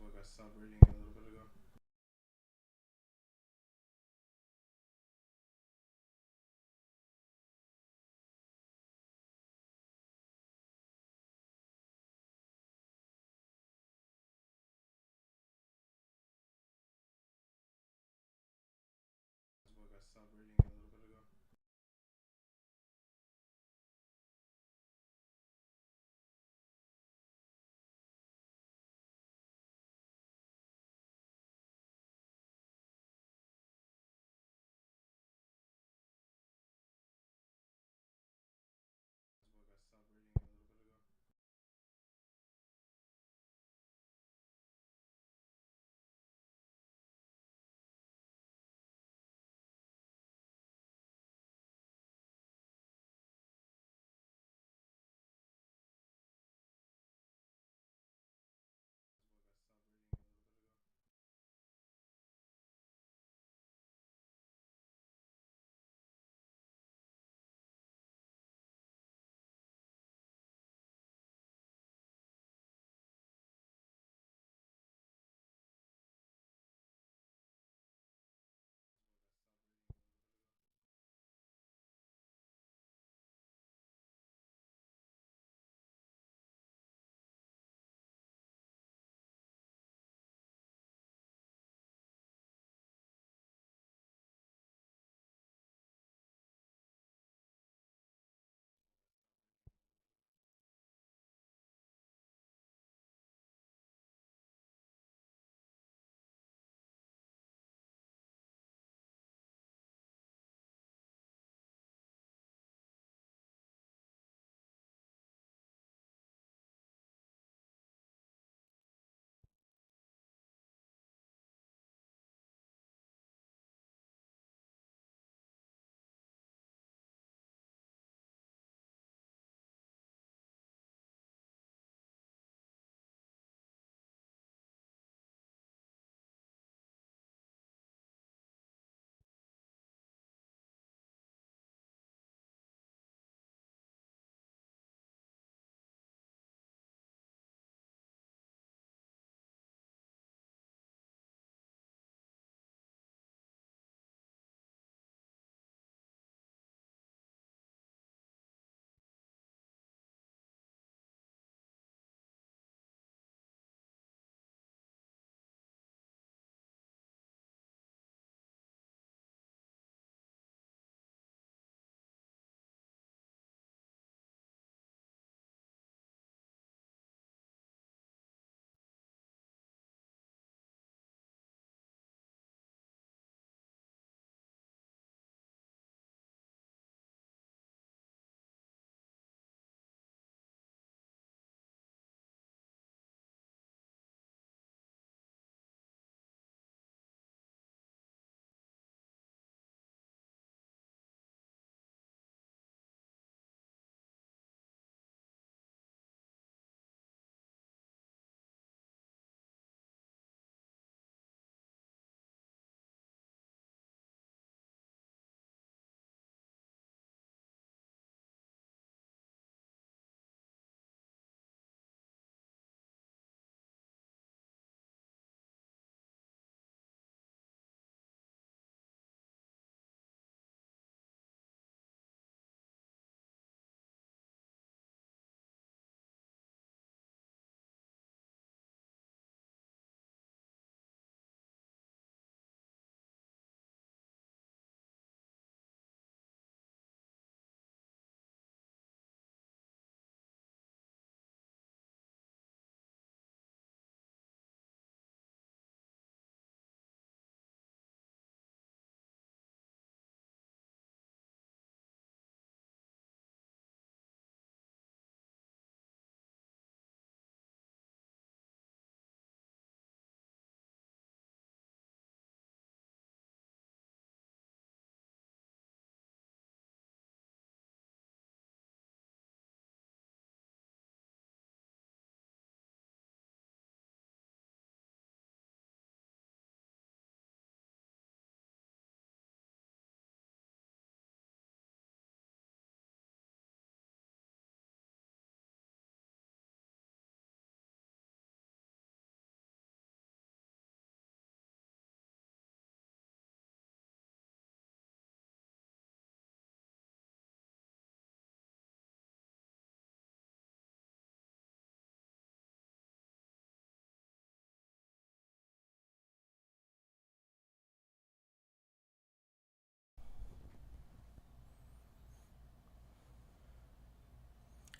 book I stopped reading a little bit ago. Book I stopped reading a little bit ago. Book I stopped reading a little bit ago.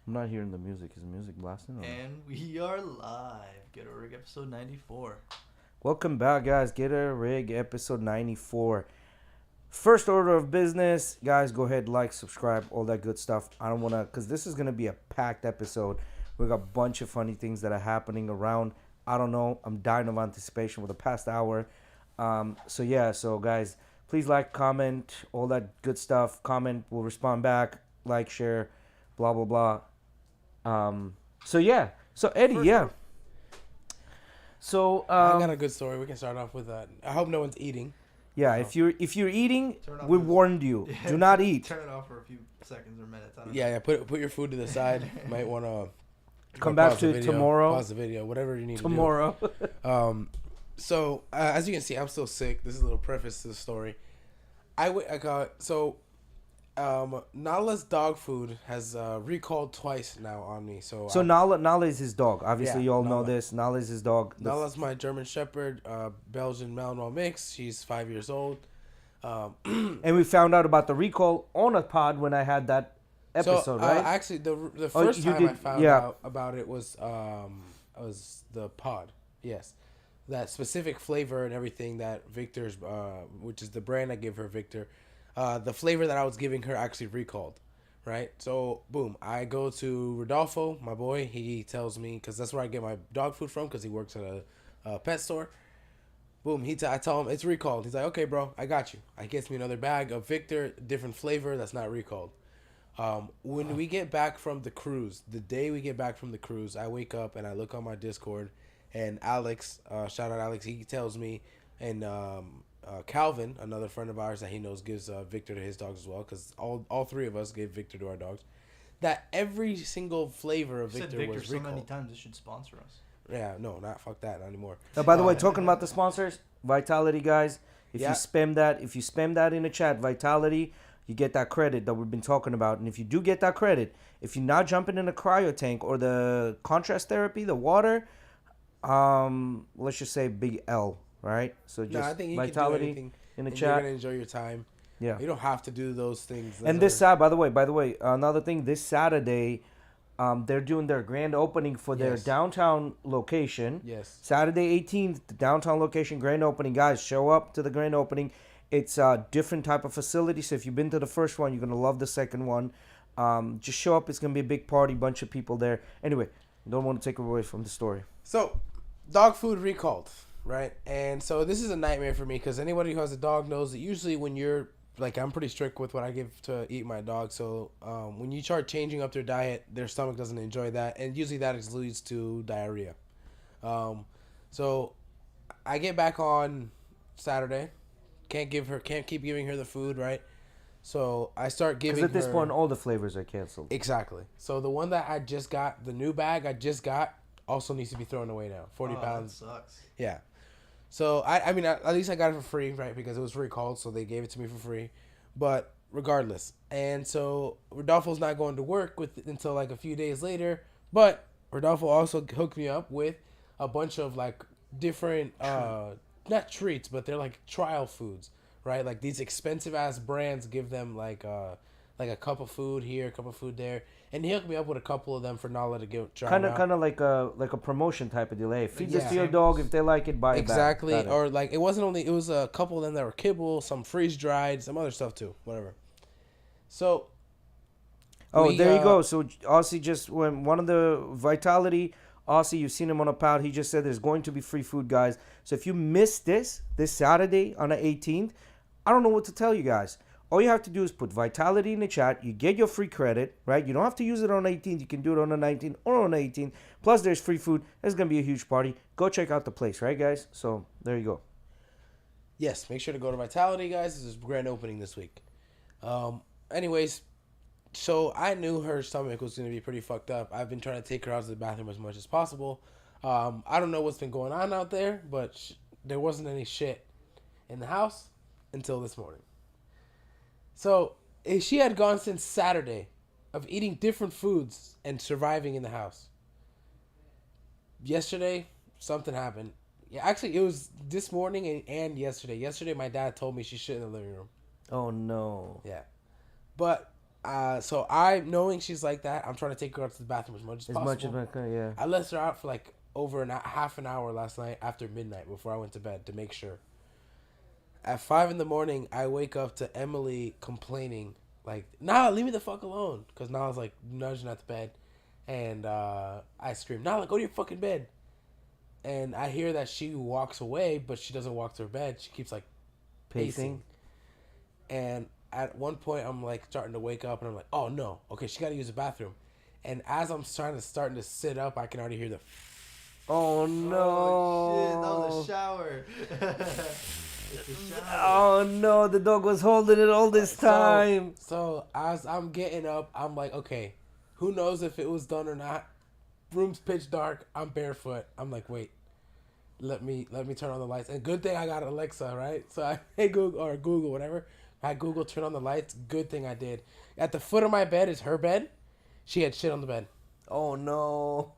I'm not hearing the music. Is the music blasting? Or? And we are live. GhettoRig episode 94. Welcome back, guys. GhettoRig episode 94. First order of business, guys, go ahead, like, subscribe, all that good stuff. I don't want to, because this is going to be a packed episode. We got a bunch of funny things that are happening around. I don't know. I'm dying of anticipation for the past hour. So guys, please like, comment, all that good stuff. Comment, we'll respond back. Like, share, blah, blah, blah. So Eddie, First yeah. order. So I got a good story. We can start off with that. I hope no one's eating. yeah, if you're eating, Turn off we this- warned you. Do not eat. Turn it off for a few seconds or minutes. I don't Yeah, put your food to the side. You might want to Come back to it tomorrow. Pause the video, whatever you need Tomorrow. to do. So as you can see, I'm still sick. This is a little preface to the story. Nala's dog food has recalled twice now on me. So Nala is his dog. Obviously, Yeah, you all know Nala. this. Nala is his dog. Nala's my German Shepherd, Belgian Malinois mix. She's 5 years old. And we found out about the recall on a pod when I had that episode, right? Actually, the first you time I did- found yeah. out about it was the pod. Yes, that specific flavor and everything that Victor's, which is the brand I give her, Victor, the flavor that I was giving her actually recalled, right? So boom, I go to Rodolfo, my boy. He tells me, because that's where I get my dog food from, because he works at a pet store. Boom, I tell him it's recalled. He's like, okay, bro, I got you. He gets me another bag of Victor, different flavor that's not recalled. When we get back from the cruise, the day we get back from the cruise, I wake up and I look on my Discord, and Alex, shout out Alex, he tells me, and Calvin, another friend of ours that he knows, gives Victor to his dogs as well, because all three of us gave Victor to our dogs, that every single flavor of said Victor Victor was so many recalled. times it should sponsor us. Yeah, no, fuck that, not anymore. By the way, talking about the sponsors, Vitality, guys. If Yeah. you spam that in the chat, Vitality, you get that credit that we've been talking about. And if you do get that credit, if you're not jumping in the cryo tank or the contrast therapy, the water, let's just say big L, right? So just I think you Vitality can do anything, in the and you're chat. gonna enjoy your time. Yeah. You don't have to do those things. And this by the way, another thing, this Saturday, they're doing their grand opening for their Yes. downtown location. Yes. Saturday 18th, the downtown location grand opening. Guys, show up to the grand opening. It's a different type of facility. So if you've been to the first one, you're gonna love the second one. Just show up. It's gonna be a big party, bunch of people there. Anyway, don't want to take away from the story. So, dog food recalled, right? And so this is a nightmare for me, because anybody who has a dog knows that usually when you're like, I'm pretty strict with what I give to eat my dog. So when you start changing up their diet, their stomach doesn't enjoy that, and usually that leads to diarrhea. So I get back on Saturday. Can't keep giving her the food, right? So I start giving Because at this her- point, all the flavors are canceled. Exactly. So the one that I just got, the new bag I just got, also needs to be thrown away now. 40 pounds. That sucks. Yeah. So, I mean, at least I got it for free, right? Because it was recalled, so they gave it to me for free. But regardless. And so Rodolfo's not going to work until like a few days later. But Rodolfo also hooked me up with a bunch of like different, not treats, but they're like trial foods, right? Like these expensive ass brands give them like a cup of food here, a cup of food there. And he hooked me up with a couple of them for Nala to try. Kind of like a promotion type of deal. Hey, feed this Yeah. to your dog. If they like it, buy it back. Exactly. Got it. Or like it was a couple of them that were kibble, some freeze dried, some other stuff too. Whatever. So There you go. So Aussie just when one of the Vitality Aussie, you've seen him on a pod. He just said there's going to be free food, guys. So if you miss this Saturday on the 18th, I don't know what to tell you guys. All you have to do is put Vitality in the chat. You get your free credit, right? You don't have to use it on the 18th. You can do it on the 19th or on the 18th. Plus, there's free food. There's going to be a huge party. Go check out the place, right, guys? So there you go. yes, make sure to go to Vitality, guys. This is grand opening this week. Anyways, so I knew her stomach was going to be pretty fucked up. I've been trying to take her out to the bathroom as much as possible. I don't know what's been going on out there, but there wasn't any shit in the house until this morning. So she had gone since Saturday of eating different foods and surviving in the house. Yesterday, something happened. Yeah, actually, it was this morning and yesterday. Yesterday, my dad told me she shit in the living room. Oh, no. Yeah. But So I, knowing she's like that, I'm trying to take her out to the bathroom as much as possible. Much as I can, yeah. I left her out for like over half an hour last night after midnight before I went to bed to make sure. At 5 a.m, I wake up to Emily complaining, like, "Nah, leave me the fuck alone," because Nala's like nudging at the bed, and I scream, "Nala, go to your fucking bed!" And I hear that she walks away, but she doesn't walk to her bed. She keeps like pacing. And at one point, I'm like starting to wake up, and I'm like, "Oh no, okay, she got to use the bathroom." And as I'm starting to sit up, I can already hear the. Oh no! Oh, shit, that was a shower. It's a shower. Oh no! The dog was holding it all this time. So as I'm getting up, I'm like, okay, who knows if it was done or not? Room's pitch dark. I'm barefoot. I'm like, wait, let me turn on the lights. And good thing I got Alexa, right? So I hey Google whatever. I Google turn on the lights. Good thing I did. At the foot of my bed is her bed. She had shit on the bed. Oh no!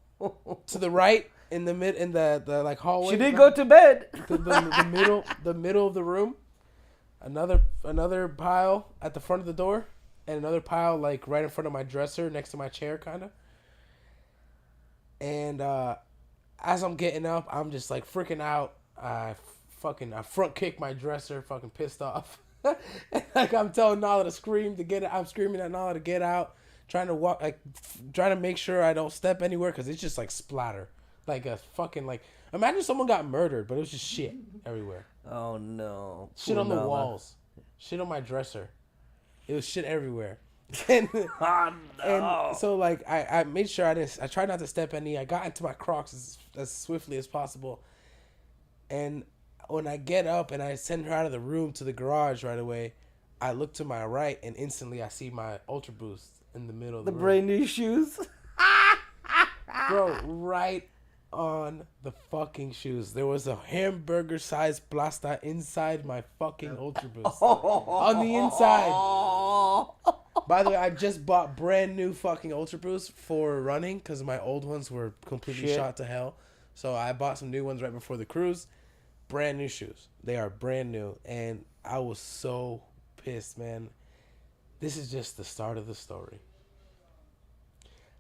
To the right in the like hallway. She didn't go to bed. The middle of the room. Another pile at the front of the door, and another pile like right in front of my dresser next to my chair, kind of. And as I'm getting up, I'm just like freaking out. I front kick my dresser, fucking pissed off. And, like I'm telling Nala to scream to get it. I'm screaming at Nala to get out, trying to walk, like trying to make sure I don't step anywhere because it's just like splatter, like a fucking like. Imagine someone got murdered, but it was just shit everywhere. Oh no! Shit on the walls, shit on my dresser. It was shit everywhere. And, Oh no! and so like I made sure I tried not to step any. I got into my Crocs as swiftly as possible. And when I get up and I send her out of the room to the garage right away, I look to my right and instantly I see my Ultra Boost in the middle of the room. brand new shoes. Bro, right on the fucking shoes. There was a hamburger sized plasta inside my fucking Ultra Boost. On the inside. By the way, I just bought brand new fucking Ultra Boost for running because my old ones were completely shot to hell. So I bought some new ones right before the cruise. Brand new shoes. They are brand new. And I was so pissed, man. This is just the start of the story.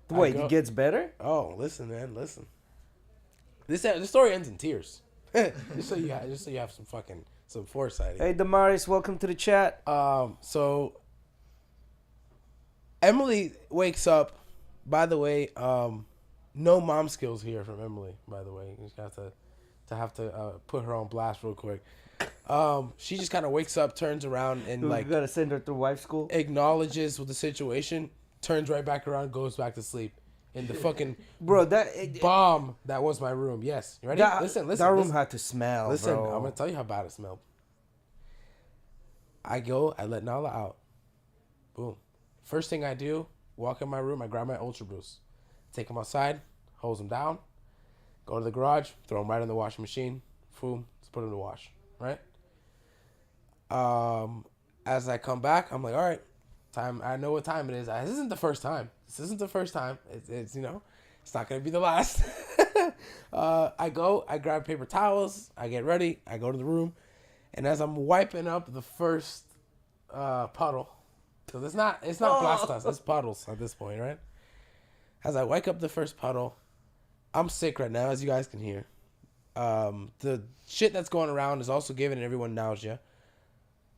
Wait, it gets better? Oh, listen, man, listen. The story ends in tears. just so you have some foresight. Hey, Damaris, welcome to the chat. So Emily wakes up. By the way, no mom skills here from Emily. By the way, you just have to put her on blast real quick. She just kind of wakes up, turns around, and You like gotta send her to wife school. acknowledges with the situation, turns right back around, goes back to sleep in the fucking Bro, bomb that was my room. Yes, you ready? Listen. That room had to smell. Listen, bro. I'm gonna tell you how bad it smelled. I let Nala out. Boom. First thing I do, walk in my room, I grab my Ultra Boost, take them outside, hose them down, go to the garage, throw them right in the washing machine. Boom, let's put them in the wash. Right? As I come back, I'm like, all right, time. I know what time it is. This isn't the first time. It's it's not gonna be the last. I grab paper towels, I get ready, I go to the room, and as I'm wiping up the first puddle, because it's not plastas, it's puddles at this point, right? As I wipe up the first puddle, I'm sick right now, as you guys can hear. The shit that's going around is also giving everyone nausea.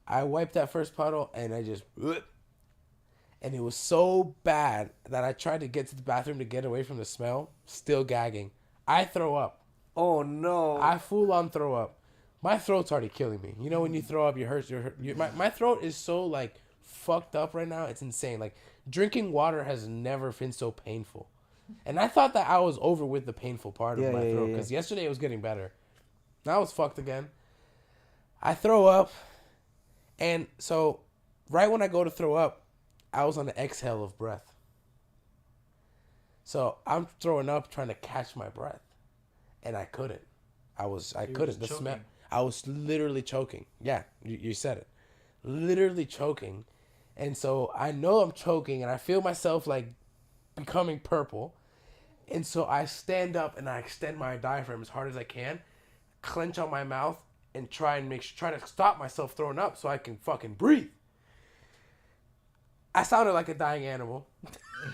I wiped that first puddle and I just, and it was so bad that I tried to get to the bathroom to get away from the smell, still gagging. I throw up. Oh no! I full on throw up. My throat's already killing me. You know when you throw up, my throat is so like fucked up right now. It's insane. Like drinking water has never been so painful. And I thought that I was over with the painful part of my throat because yesterday it was getting better. Now I was fucked again. I throw up. And so right when I go to throw up, I was on the exhale of breath. So I'm throwing up trying to catch my breath. And I couldn't. I couldn't. The smell. I was literally choking. Yeah, you said it. Literally choking. And so I know I'm choking and I feel myself like becoming purple. And so I stand up and I extend my diaphragm as hard as I can, clench on my mouth, and try to stop myself throwing up so I can fucking breathe. I sounded like a dying animal.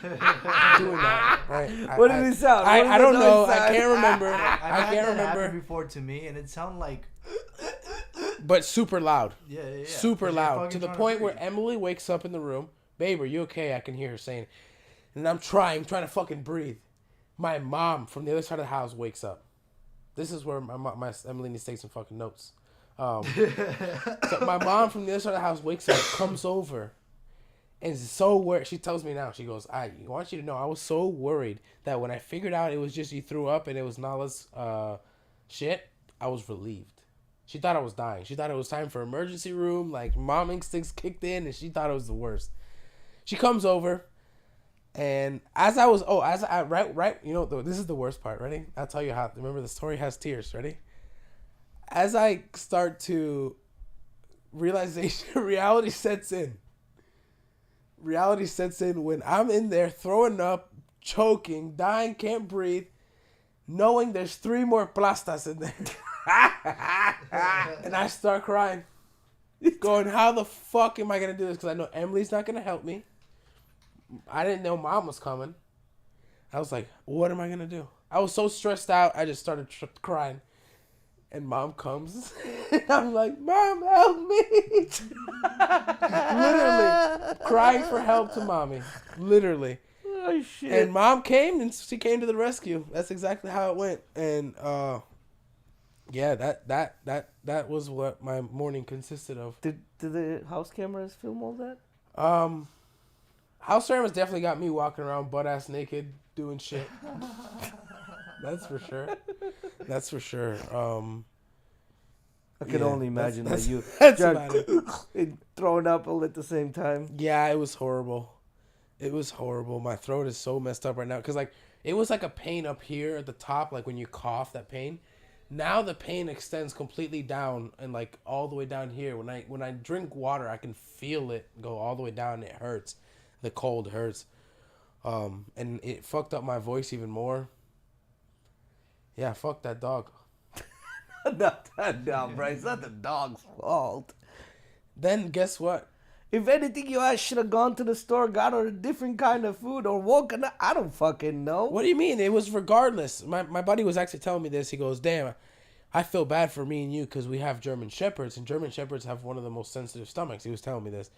Doing that, right? What did it sound? I don't know. I can't remember. I've I had can't that happen remember. before to me, and it sounded like But super loud. yeah. Super 'Cause you're loud. fucking To the trying point where breathe. Emily wakes up in the room. Babe, are you okay? I can hear her saying. And I'm trying to fucking breathe. My mom from the other side of the house wakes up. This is where my Emily needs to take some fucking notes. So my mom from the other side of the house wakes up, comes over, and is so worried. She tells me now, she goes, I want you to know, I was so worried that when I figured out it was just you threw up and it was Nala's shit, I was relieved. She thought I was dying. She thought it was time for emergency room. Like, mom instincts kicked in, and she thought it was the worst. She comes over, and right, you know, this is the worst part. Ready? I'll tell you how. Remember, the story has tears. Ready? As I start to reality sets in. Reality sets in when I'm in there throwing up, choking, dying, can't breathe, knowing there's 3 more plastas in there. And I start crying. Going, how the fuck am I going to do this? Because I know Emily's not going to help me. I didn't know mom was coming. I was like, what am I going to do? I was so stressed out, I just started crying. And mom comes. And I'm like, Mom, help me. Literally. Crying for help to mommy. Literally. Oh, shit. And mom came, and she came to the rescue. That's exactly how it went. And, yeah, that was what my morning consisted of. Did the house cameras film all that? House cameras definitely got me walking around butt ass naked doing shit. That's for sure. That's for sure. I could only imagine that you that's about it. and throwing up all at the same time. Yeah, it was horrible. It was horrible. My throat is so messed up right now because like it was like a pain up here at the top, like when you cough, that pain. Now the pain extends completely down and like all the way down here. When I drink water, I can feel it go all the way down. It hurts. The cold hurts. And it fucked up my voice even more. Yeah, fuck that dog. Not that dog, bro. It's not the dog's fault. Then guess what? If anything, you guys should have gone to the store, got her a different kind of food, or woken up. I don't fucking know. What do you mean? It was regardless. My buddy was actually telling me this. He goes, damn, I feel bad for me and you because we have German Shepherds, and German Shepherds have one of the most sensitive stomachs. He was telling me this.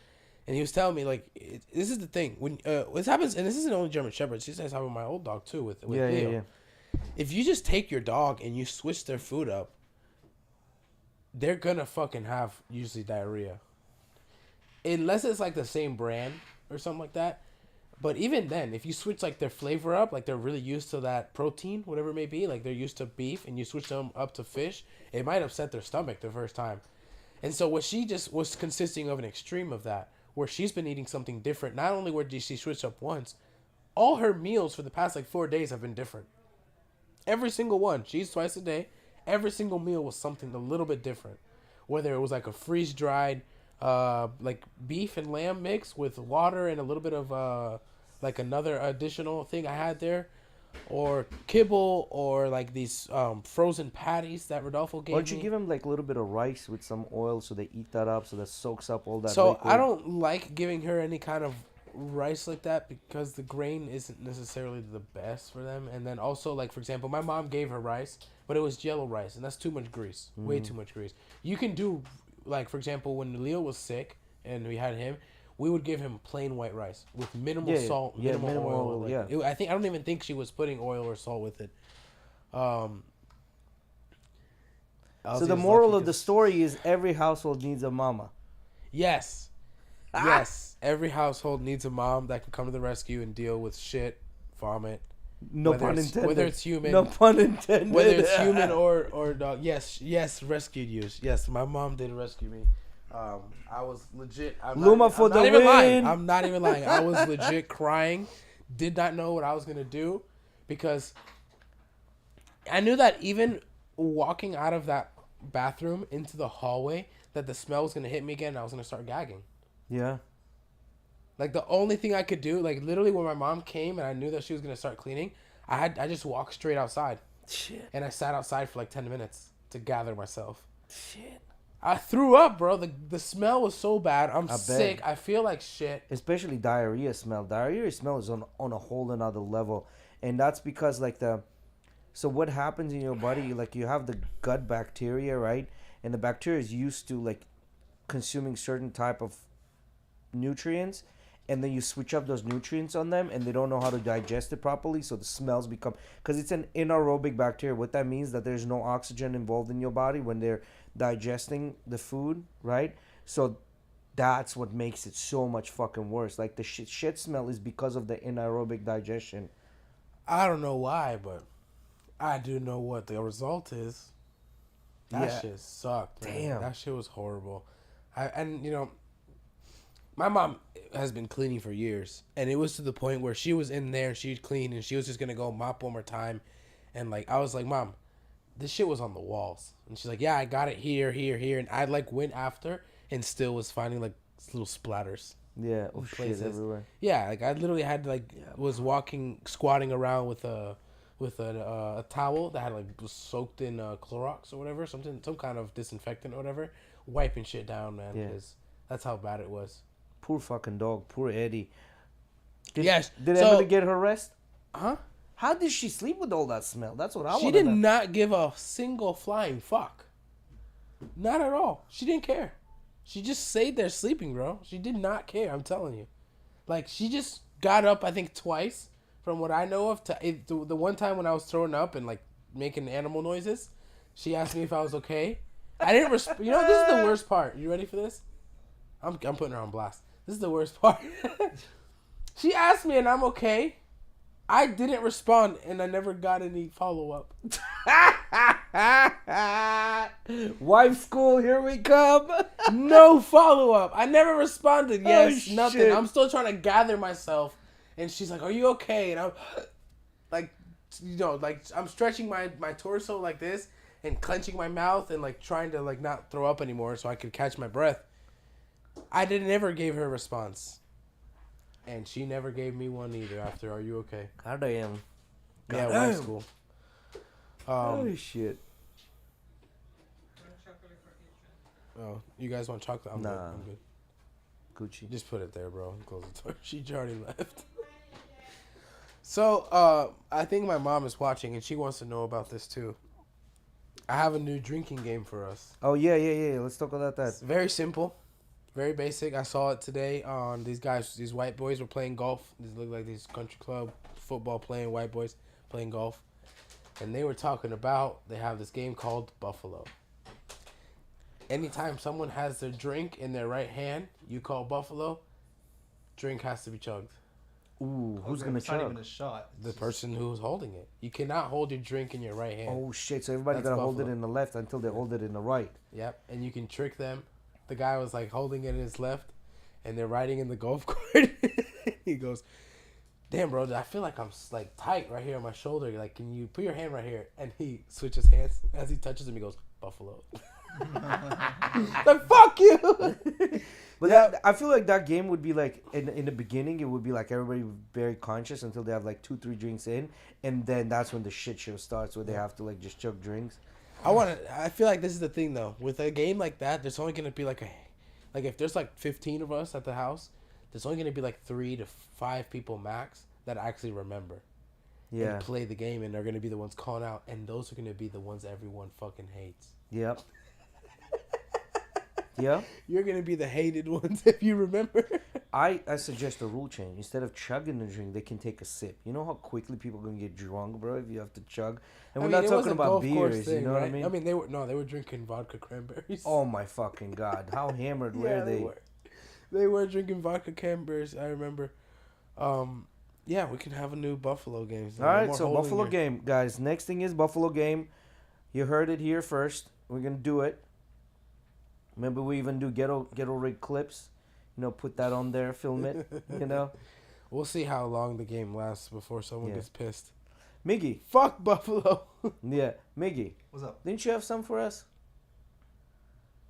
And he was telling me, like, this is the thing. When this happens, and this isn't only German Shepherds. This happens with my old dog, too, with Leo. Yeah. If you just take your dog and you switch their food up, they're going to fucking have usually diarrhea. Unless it's, like, the same brand or something like that. But even then, if you switch, like, their flavor up, like, they're really used to that protein, whatever it may be. Like, they're used to beef, and you switch them up to fish, it might upset their stomach the first time. And so what she just was consisting of an extreme of that, where she's been eating something different. Not only did she switch up once, all her meals for the past, like, 4 days have been different. Every single one. She eats twice a day. Every single meal was something a little bit different. Whether it was like a freeze-dried, like beef and lamb mix with water and a little bit of, like another additional thing I had there. Or kibble, or like these frozen patties that Rodolfo gave me. Why don't you give him like a little bit of rice with some oil so they eat that up, so that soaks up all that So liquid? I don't like giving her any kind of rice like that because the grain isn't necessarily the best for them. And then also, like, for example, my mom gave her rice, but it was yellow rice, and that's too much grease. Way too much grease. You can do, like, for example, when Leo was sick and we had him, we would give him plain white rice with minimal salt, minimal oil. Like, I don't even think she was putting oil or salt with it. So the moral of the story is every household needs a mama. Yes. Yes. Every household needs a mom that can come to the rescue and deal with shit, vomit. No pun intended. Whether it's human. No pun intended. Whether it's human or dog. Yes, rescued you. Yes, my mom did rescue me. I was legit. Luma for the win. win. I'm not even lying. I was legit crying. Did not know what I was going to do because I knew that even walking out of that bathroom into the hallway, that the smell was going to hit me again and I was going to start gagging. Yeah. Like, the only thing I could do, like, literally when my mom came and I knew that she was going to start cleaning, I just walked straight outside. Shit. And I sat outside for like 10 minutes to gather myself. Shit. I threw up, bro. The smell was so bad. I'm bet. sick. I feel like shit. Especially diarrhea smell. Diarrhea smell is on a whole another level, and that's because like so what happens in your body? Like you have the gut bacteria, right? And the bacteria is used to like consuming certain type of nutrients, and then you switch up those nutrients on them, and they don't know how to digest it properly, so the smells become, because it's an anaerobic bacteria. What that means that there's no oxygen involved in your body when they're digesting the food, right? So that's what makes it so much fucking worse. Like the shit smell is because of the anaerobic digestion. I don't know why, but I do know what the result is. That Yeah. shit sucked, man. Damn. That shit was horrible. And you know, my mom has been cleaning for years, and it was to the point where she was in there, she'd clean, and she was just gonna go mop one more time, and like I was like, Mom, this shit was on the walls, and she's like, yeah, I got it here, and I like went after and still was finding like little splatters. Yeah, oh shit Places. everywhere. Yeah, like I literally had like was squatting around with a towel that had like was soaked in Clorox or whatever, some kind of disinfectant or whatever, wiping shit down, man. Yeah. Because that's how bad it was. Poor fucking dog. Poor Eddie. Yes. Did so, Emily get her rest? Huh? How did she sleep with all that smell? That's what I want She to did know. not give a single flying fuck. Not at all. She didn't care. She just stayed there sleeping, bro. She did not care. I'm telling you. Like she just got up, I think twice, from what I know of. The one time when I was throwing up and like making animal noises, she asked me if I was okay. I didn't. You know, this is the worst part. You ready for this? I'm putting her on blast. This is the worst part. She asked me and I'm okay. I didn't respond and I never got any follow up. Wife school, here we come. No follow up. I never responded. Yes, Oh, nothing. shit. I'm still trying to gather myself. And she's like, "Are you okay?" And I'm like, you know, like I'm stretching my torso like this and clenching my mouth and like trying to like not throw up anymore so I could catch my breath. I never gave her a response. And she never gave me one either after "Are you okay?" God damn. Yeah, Goddamn. wife school. Holy shit. Oh, you guys want chocolate? I'm Nah. good. I'm good. Gucci. Just put it there, bro. Close the door. She already left. So, I think my mom is watching and she wants to know about this too. I have a new drinking game for us. Oh, yeah. Let's talk about that. It's very simple. Very basic. I saw it today on these white boys were playing golf. These look like these country club football playing white boys playing golf. And they were talking about, they have this game called Buffalo. Anytime someone has their drink in their right hand, you call Buffalo, drink has to be chugged. Ooh, who's Okay, going to it's not chug? even a shot. The person who's holding it. You cannot hold your drink in your right hand. Oh, shit. So everybody That's got to hold it Buffalo. in the left until they hold it in the right. Yep, and you can trick them. The guy was like holding it in his left, and they're riding in the golf court. He goes, "Damn, bro, I feel like I'm like tight right here on my shoulder. Like, can you put your hand right here?" And he switches hands as he touches him. He goes, "Buffalo." Like, fuck you. But that, I feel like that game would be like, in the beginning, it would be like everybody very conscious until they have like 2-3 drinks in. And then that's when the shit show starts where they have to like just chug drinks. I feel like this is the thing though. With a game like that, there's only gonna be like if there's like 15 of us at the house, there's only gonna be like 3 to 5 people max that actually remember Yeah. and play the game, and they're gonna be the ones calling out, and those are gonna be the ones everyone fucking hates. Yep. Yeah. You're gonna be the hated ones if you remember. I suggest a rule change. Instead of chugging the drink, they can take a sip. You know how quickly people are gonna get drunk, bro, if you have to chug? And we're not it was talking a about golf course beers, thing, you know what I right? mean? I mean, they were drinking vodka cranberries. Oh my fucking god. How hammered were they? They were drinking vodka cranberries. I remember. Yeah, we can have a new Buffalo game. All right, so Buffalo game, guys. Next thing is Buffalo game. You heard it here first. We're gonna do it. Maybe we even do GhettoRig clips. You know, put that on there, film it. You know, We'll see how long the game lasts before someone Yeah. gets pissed. Miggy. Fuck Buffalo. Yeah, Miggy. What's up? Didn't you have some for us?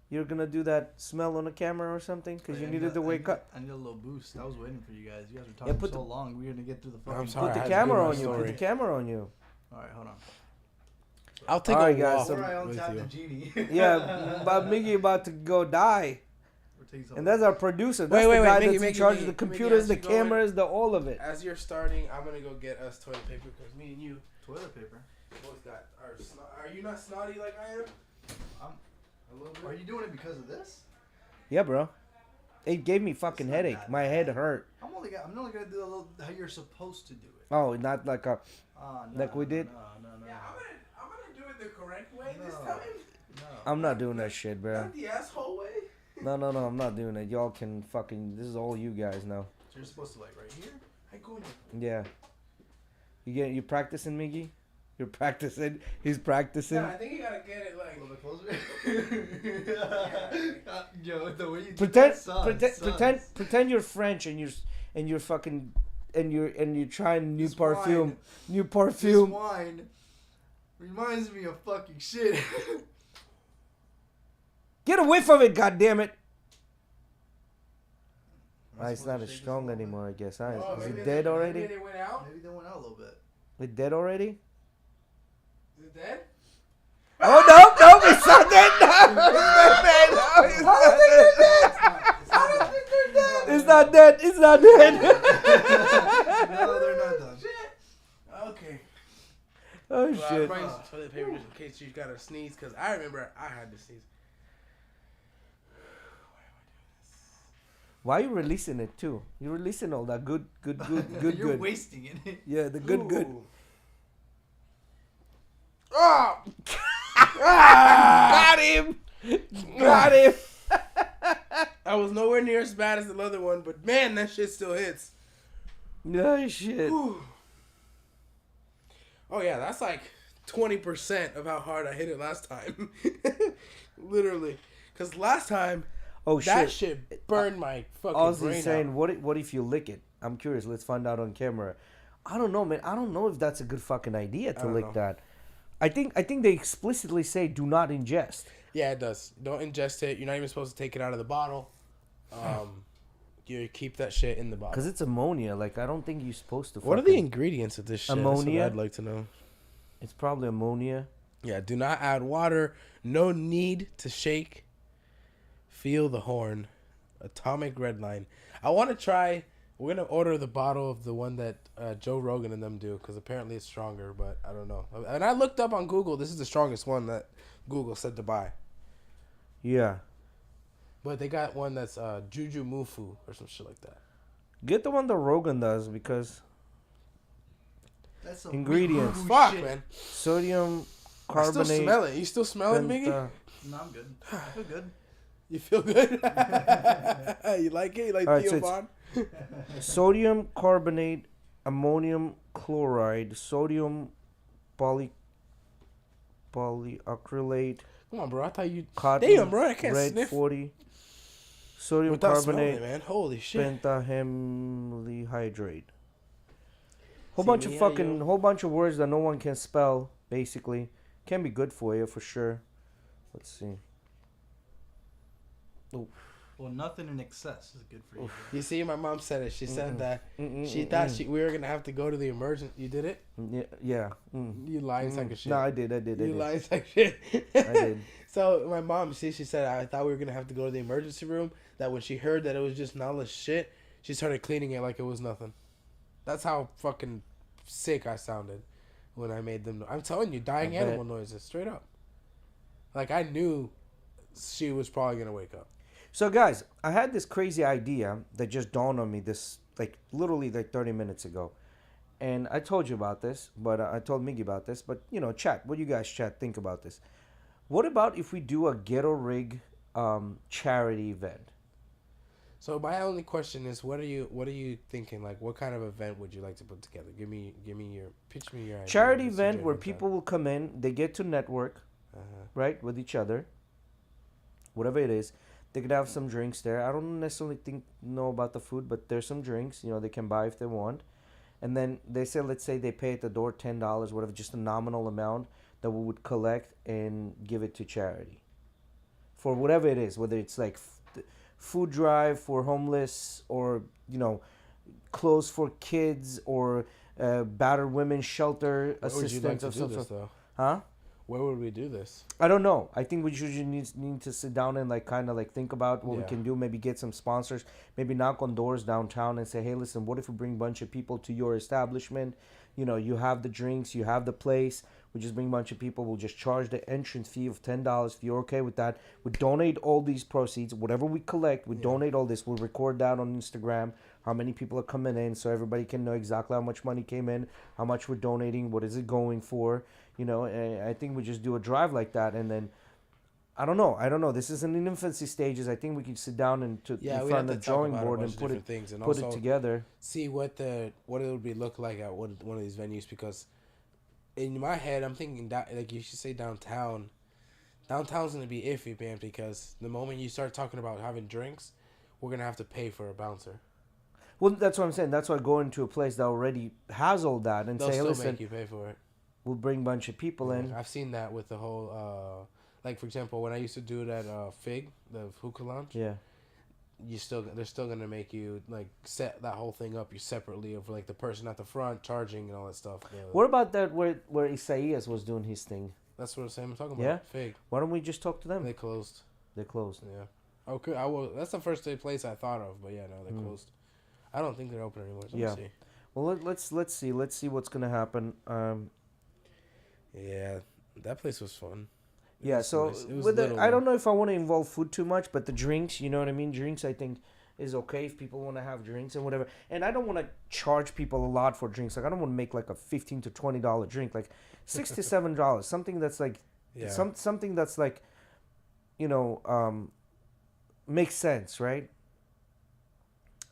You're gonna do that smell on the camera or something because you I needed to wake up. I need a little boost. I was waiting for you guys. You guys were talking put so the- long. We were gonna get through the fucking. I'm sorry. Put I the had to do camera my on you. Put story. the camera on you. All right, hold on. I'll take Alright, a guys, walk so- Or I with untap you. the genie. Yeah, but Miggy about to go die. We're taking some- And that's our producer. That's the Wait, guy Mickey, that's in Mickey, charge Mickey, of the Mickey, computers, as the you go in- cameras, the all of it. As you're starting, I'm gonna go get us toilet paper because me and you toilet paper. both got our. Are you not snotty like I am? I'm, A little bit. are you doing it because of this? Yeah, bro. It gave me fucking It's not headache. that My head hurt. I'm only gonna do a little how you're supposed to do it. Oh, not like a. No, Like we did? No. Yeah, I'm gonna do it the correct way this No. time. No. I'm not doing that shit, bro. Not the asshole way. No, I'm not doing it. Y'all can fucking. This is all you guys know. So you're supposed to like right here. I go in. Yeah. You practicing, Miggy? You're practicing. He's practicing. Yeah, I think you gotta get it A like. little bit closer. Yo, the way you do Pretend, that, son, pretend you're French and you're fucking and you're trying new This perfume, wine- new This perfume. wine reminds me of fucking shit. Get a whiff of it, goddammit. Am I It's supposed not to as shake this a strong little bit? anymore, I guess. Huh? Oh, Is maybe it dead already? Maybe they went out. Maybe they went out a little bit. It dead already? Is it dead? Oh no, it's not dead. It's not dead. It's not dead. No, they're not done. Okay. Oh Well, I shit. brought you some toilet paper just in case you got to sneeze, because I remember I had to sneeze. Why are you releasing it too? You're releasing all that good. You're wasting it. Yeah, the good. Ooh. Oh! Got him! Got him! I was nowhere near as bad as the other one, but man, that shit still hits. No shit. Whew. Oh yeah, that's like 20% of how hard I hit it last time. Literally. Because last time, Oh that shit. shit burned my fucking Ozzy's brain saying, out. what if you lick it? I'm curious. Let's find out on camera. I don't know, man. I don't know if that's a good fucking idea I to don't lick know. that. I think they explicitly say do not ingest. Yeah, it does. Don't ingest it. You're not even supposed to take it out of the bottle. You keep that shit in the bottle. Because it's ammonia. Like, I don't think you're supposed to What are the fucking- ingredients of this shit? Ammonia? That's what I'd like to know. It's probably ammonia. Yeah, do not add water. No need to shake. Feel the horn. Atomic red line. I want to try. We're going to order the bottle of the one that Joe Rogan and them do, because apparently it's stronger, but I don't know. And I looked up on Google. This is the strongest one that Google said to buy. Yeah. But they got one that's Juju Mufu or some shit like that. Get the one that Rogan does because That's some Ingredients. woo-woo Fuck, shit. man. sodium I carbonate. still smell it. You still smell it, Miggy? penta- No, I'm good. I feel good. You feel good? You like it? You like All right, so Theo it's- Von? Sodium carbonate, ammonium chloride, sodium polyacrylate, Come on, bro. I thought you... cotton Damn, bro. I can't red sniff 40, sodium without smelling carbonate, it, man. Holy shit. pentahydrate. Whole See bunch me, of yeah, fucking, yo. whole bunch of words that no one can spell. Basically, can be good for you for sure. Let's see. Well, nothing in excess is good for you. You see, my mom said it. She said that Mm-mm, she thought we were gonna have to go to the emergency. You did it? Yeah. Mm. You lying sack of shit. No, I did. You lying sack of shit. I did. So my mom, she said I thought we were gonna have to go to the emergency room. That when she heard that it was just knowledge shit, she started cleaning it like it was nothing. That's how fucking sick I sounded when I made them. I'm telling you, dying I bet. animal noises, straight up. Like I knew she was probably gonna wake up. So guys, I had this crazy idea that just dawned on me this literally 30 minutes ago. And I told you about this, but I told Miggy about this, but chat, what do you guys think about this? What about if we do a GhettoRig charity event? So my only question is, what are you thinking? Like, what kind of event would you like to put together? Pitch me your idea. Charity Let's event enjoy where about people will come in, they get to network, that. right, with each other, whatever it is. They could have some drinks there. I don't necessarily know about the food, but there's some drinks, they can buy if they want. And then they say, let's say they pay at the door $10, whatever, just a nominal amount that we would collect and give it to charity. For whatever it is, whether it's like food drive for homeless or, clothes for kids or battered women's shelter What would you like assistance to of do some this sort. though? Huh? Where would we do this? I don't know. I think we usually need to sit down and like kind of like think about what we Yeah. can do. Maybe get some sponsors. Maybe knock on doors downtown and say, hey, listen, what if we bring a bunch of people to your establishment? You know, you have the drinks, you have the place. We just bring a bunch of people. We'll just charge the entrance fee of $10 if you're okay with that. We donate all these proceeds, whatever we collect. We donate all this. We'll record that on Instagram. How many people are coming in, so everybody can know exactly how much money came in, how much we're donating, what is it going for. You know, and I think we just do a drive like that, and then I don't know. This is in the infancy stages. I think we can sit down and in we front have of the to talk drawing about a board bunch and of different things, and put also it together. see what it would be look like at one of these venues. Because in my head, I'm thinking that like you should say downtown. Downtown's gonna be iffy, man, because the moment you start talking about having drinks, we're gonna have to pay for a bouncer. Well, that's what I'm saying. That's why going to a place that already has all that and They'll say, hey, still listen, make you pay for it. we'll bring a bunch of people in. I've seen that with the whole, like for example, when I used to do it at Fig, the hookah lounge. Yeah. They're still gonna make you like set that whole thing up you separately of like the person at the front charging and all that stuff. What about that where Isaias was doing his thing? That's what I'm talking about. Yeah? Fig. Why don't we just talk to them? They closed. They closed. Yeah. Okay. That's the first place I thought of, but yeah, no, they closed. I don't think they're open anymore. So Yeah. Let's see. Well, let's see what's gonna happen. Yeah, that place was fun. Yeah, so nice. It was with little, I don't know if I want to involve food too much, but the drinks, you know what I mean? Drinks, I think, is okay if people want to have drinks and whatever. And I don't want to charge people a lot for drinks. Like, I don't want to make like a $15 to $20 drink, like $6 to $7, something that's like, something that's like, you know, makes sense, right?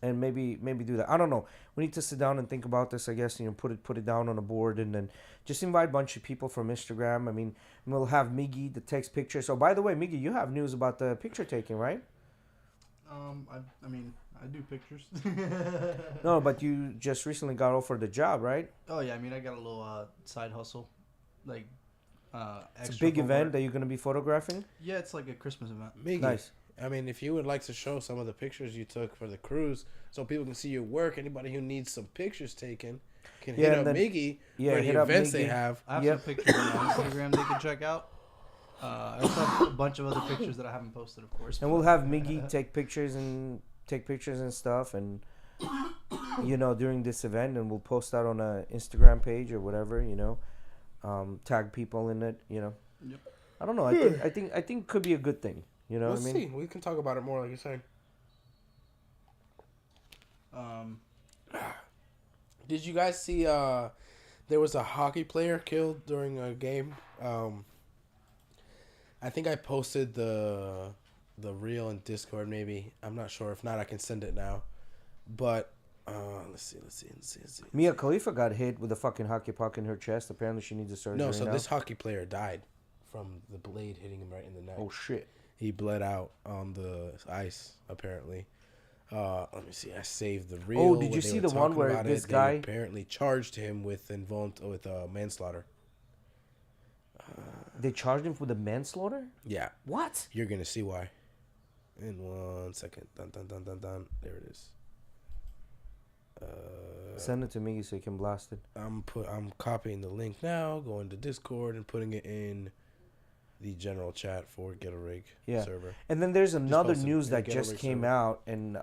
And maybe do that. I don't know. We need to sit down and think about this. I guess, you know, put it down on a board and then just invite a bunch of people from Instagram. I mean, we'll have Miggy that takes pictures. So by the way, Miggy, you have news about the picture taking, right? I mean, I do pictures. No, but you just recently got offered the job, right? Oh yeah, I mean, I got a little side hustle, like It's a big event that you're gonna be photographing. Yeah, it's like a Christmas event. Miggy, Nice. I mean, if you would like to show some of the pictures you took for the cruise, so people can see your work, anybody who needs some pictures taken can hit up Miggy for hit the up events they Miggy. have. I have some pictures on my Instagram they can check out. I also have a bunch of other pictures that I haven't posted, of course. And we'll have Miggy take pictures and stuff, and you know, during this event, and we'll post that on a Instagram page or whatever, you know, tag people in it, you know. Yep. I don't know. I think it could be a good thing. You know We'll what I mean? see. We can talk about it more, like you're saying. Did you guys see? There was a hockey player killed during a game. I think I posted the reel in Discord. Maybe I'm not sure. If not, I can send it now. But let's see. Mia Khalifa got hit with a fucking hockey puck in her chest. Apparently, she needs a surgery. No, so now. this hockey player died from the blade hitting him right in the neck. Oh shit! He bled out on the ice, apparently. Let me see. I saved the reel. Oh, did when you they see were the one talking where about this They guy apparently charged him with manslaughter? They charged him with a manslaughter? Yeah. What? You're gonna see why. In 1 second. Dun dun dun dun dun. There it is. Send it to me so you can blast it. I'm copying the link now, going to Discord and putting it in the general chat for GhettoRig server. And then there's another posted news in that the just GhettoRig came server. out and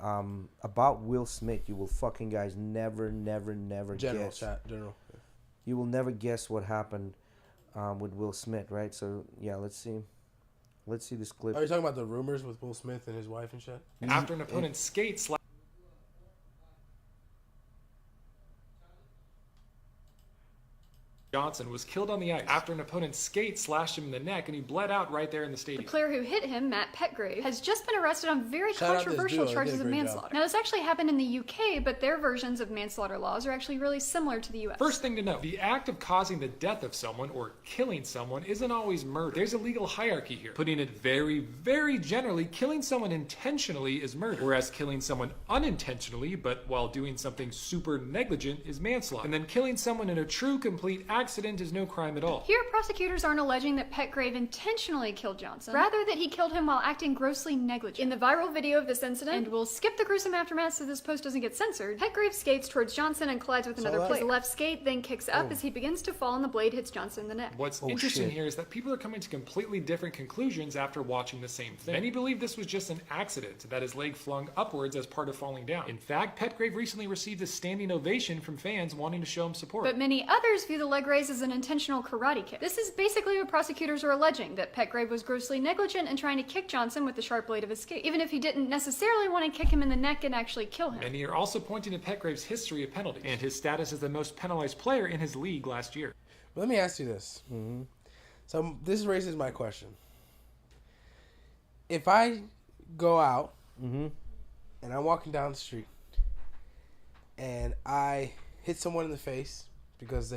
about Will Smith. You will fucking guys never General guess. chat, general. You will never guess what happened with Will Smith, right? So yeah, let's see this clip. Are you talking about the rumors with Will Smith and his wife and shit? After an opponent's skate Johnson was killed on the ice after an opponent's skate slashed him in the neck and he bled out right there in the The stadium. player who hit him, Matt Petgrave, has just been arrested on very Shout out this controversial duo, they charges did a of great manslaughter. job. Now, this actually happened in the UK, but their versions of manslaughter laws are actually really similar to the US. First thing to know, the act of causing the death of someone or killing someone isn't always murder. There's a legal hierarchy here. Putting it very, very generally, killing someone intentionally is murder, whereas killing someone unintentionally, but while doing something super negligent, is manslaughter. And then killing someone in a true, complete accident is no crime at all. Here, prosecutors aren't alleging that Petgrave intentionally killed Johnson, rather that he killed him while acting grossly negligent. In the viral video of this incident, and we'll skip the gruesome aftermath so this post doesn't get censored, Petgrave skates towards Johnson and collides with another player. His left skate then kicks up as he begins to fall and the blade hits Johnson in the neck. What's interesting here is that people are coming to completely different conclusions after watching the same thing. Many believe this was just an accident, that his leg flung upwards as part of falling down. In fact, Petgrave recently received a standing ovation from fans wanting to show him support. But many others view the leg raise as an intentional karate kick. This is basically what prosecutors are alleging, that Petgrave was grossly negligent in trying to kick Johnson with the sharp blade of his skate, even if he didn't necessarily want to kick him in the neck and actually kill him. Many are also pointing to Petgrave's history of penalties and his status as the most penalized player in his league last year. Let me ask you this. So this raises my question. If I go out and I'm walking down the street and I hit someone in the face because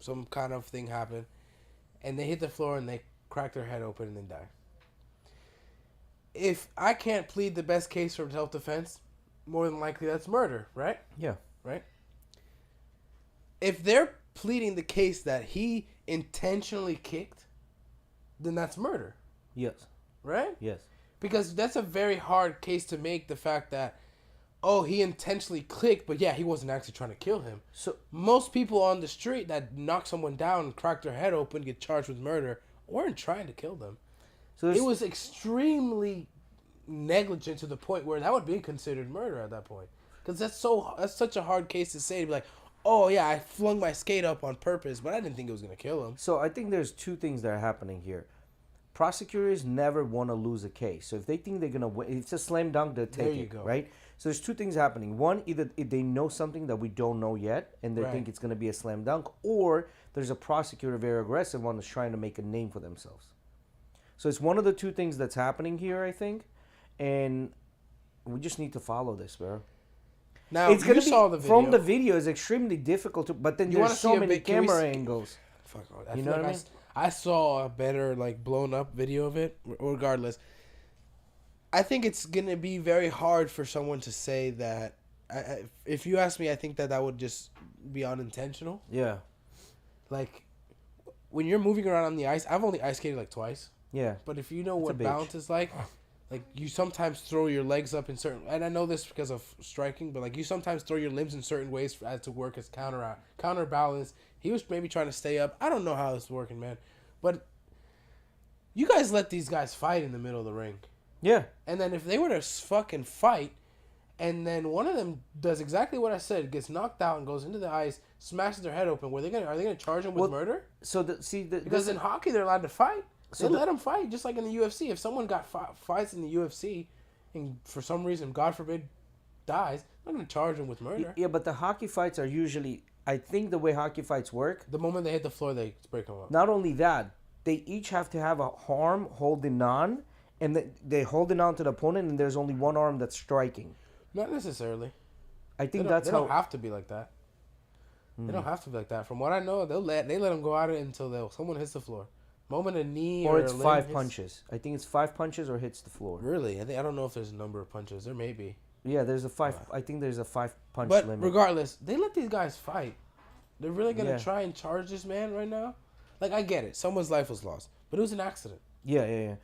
some kind of thing happened and they hit the floor and they crack their head open and then die. If I can't plead the best case for self-defense, more than likely that's murder, right? Yeah. Right? If they're pleading the case that he intentionally kicked, then that's murder, Yes. right? Yes. Because that's a very hard case to make, the fact that, oh, he intentionally clicked, but yeah, he wasn't actually trying to kill him. So Most people on the street that knock someone down and crack their head open, get charged with murder, weren't trying to kill them. there's- It was extremely negligent to the point where that would be considered murder at that point. Because that's such a hard case to say, to be like, oh yeah, I flung my skate up on purpose, but I didn't think it was going to kill him. So I think there's two things that are happening here. Prosecutors never want to lose a case. So if they think they're going to win, it's a slam dunk, they'll take There you it, go. right? So there's two things happening. One, either if they know something that we don't know yet, and they Right. think it's going to be a slam dunk, or there's a prosecutor, very aggressive one, that's trying to make a name for themselves. So it's one of the two things that's happening here, I think. And we just need to follow this, bro. Now, It's gonna you be, saw the video. from the video, it's extremely difficult to, but then You wanna there's see so a many bit- can we camera see- angles. Fuck, You know what I mean? I saw a better, like, blown up video of it. Regardless, I think it's gonna be very hard for someone to say that. If you ask me, I think that would just be unintentional. Yeah, Like, when you're moving around on the ice, I've only ice skated like twice. yeah. But if you know It's a what bitch. balance is like you sometimes throw your legs up in certain, and I know this because of striking, but like you sometimes throw your limbs in certain ways as to work as counterbalance. He was maybe trying to stay up. I don't know how it's working, man. But you guys let these guys fight in the middle of the ring. Yeah. And then if they were to fucking fight, and then one of them does exactly what I said, gets knocked out and goes into the ice, smashes their head open, are they gonna charge him with Well, murder? So Because in hockey they're allowed to fight. So They let them fight, just like in the UFC. If someone got fights in the UFC, and for some reason, God forbid, dies, they're not gonna charge him with murder. yeah, but the hockey fights are usually, I think the way hockey fights work, The moment they hit the floor, they break them up. not only that, they each have to have a arm holding on, and they're holding on to the opponent, and there's only one arm that's striking. Not necessarily. I think They that's don't how. have to be like that. They don't have to be like that. From what I know, they let them go at it until someone hits the floor. Moment a knee Or or it's a limb 5 hits- punches. I think it's 5 punches or hits the floor. Really, I don't know if there's a number of punches. There may be. Yeah, there's a 5. I think there's a 5 punch But limit. regardless, they let these guys fight. They're really gonna Yeah. try and charge this man right now. Like, I get it, someone's life was lost, but it was an accident. Yeah.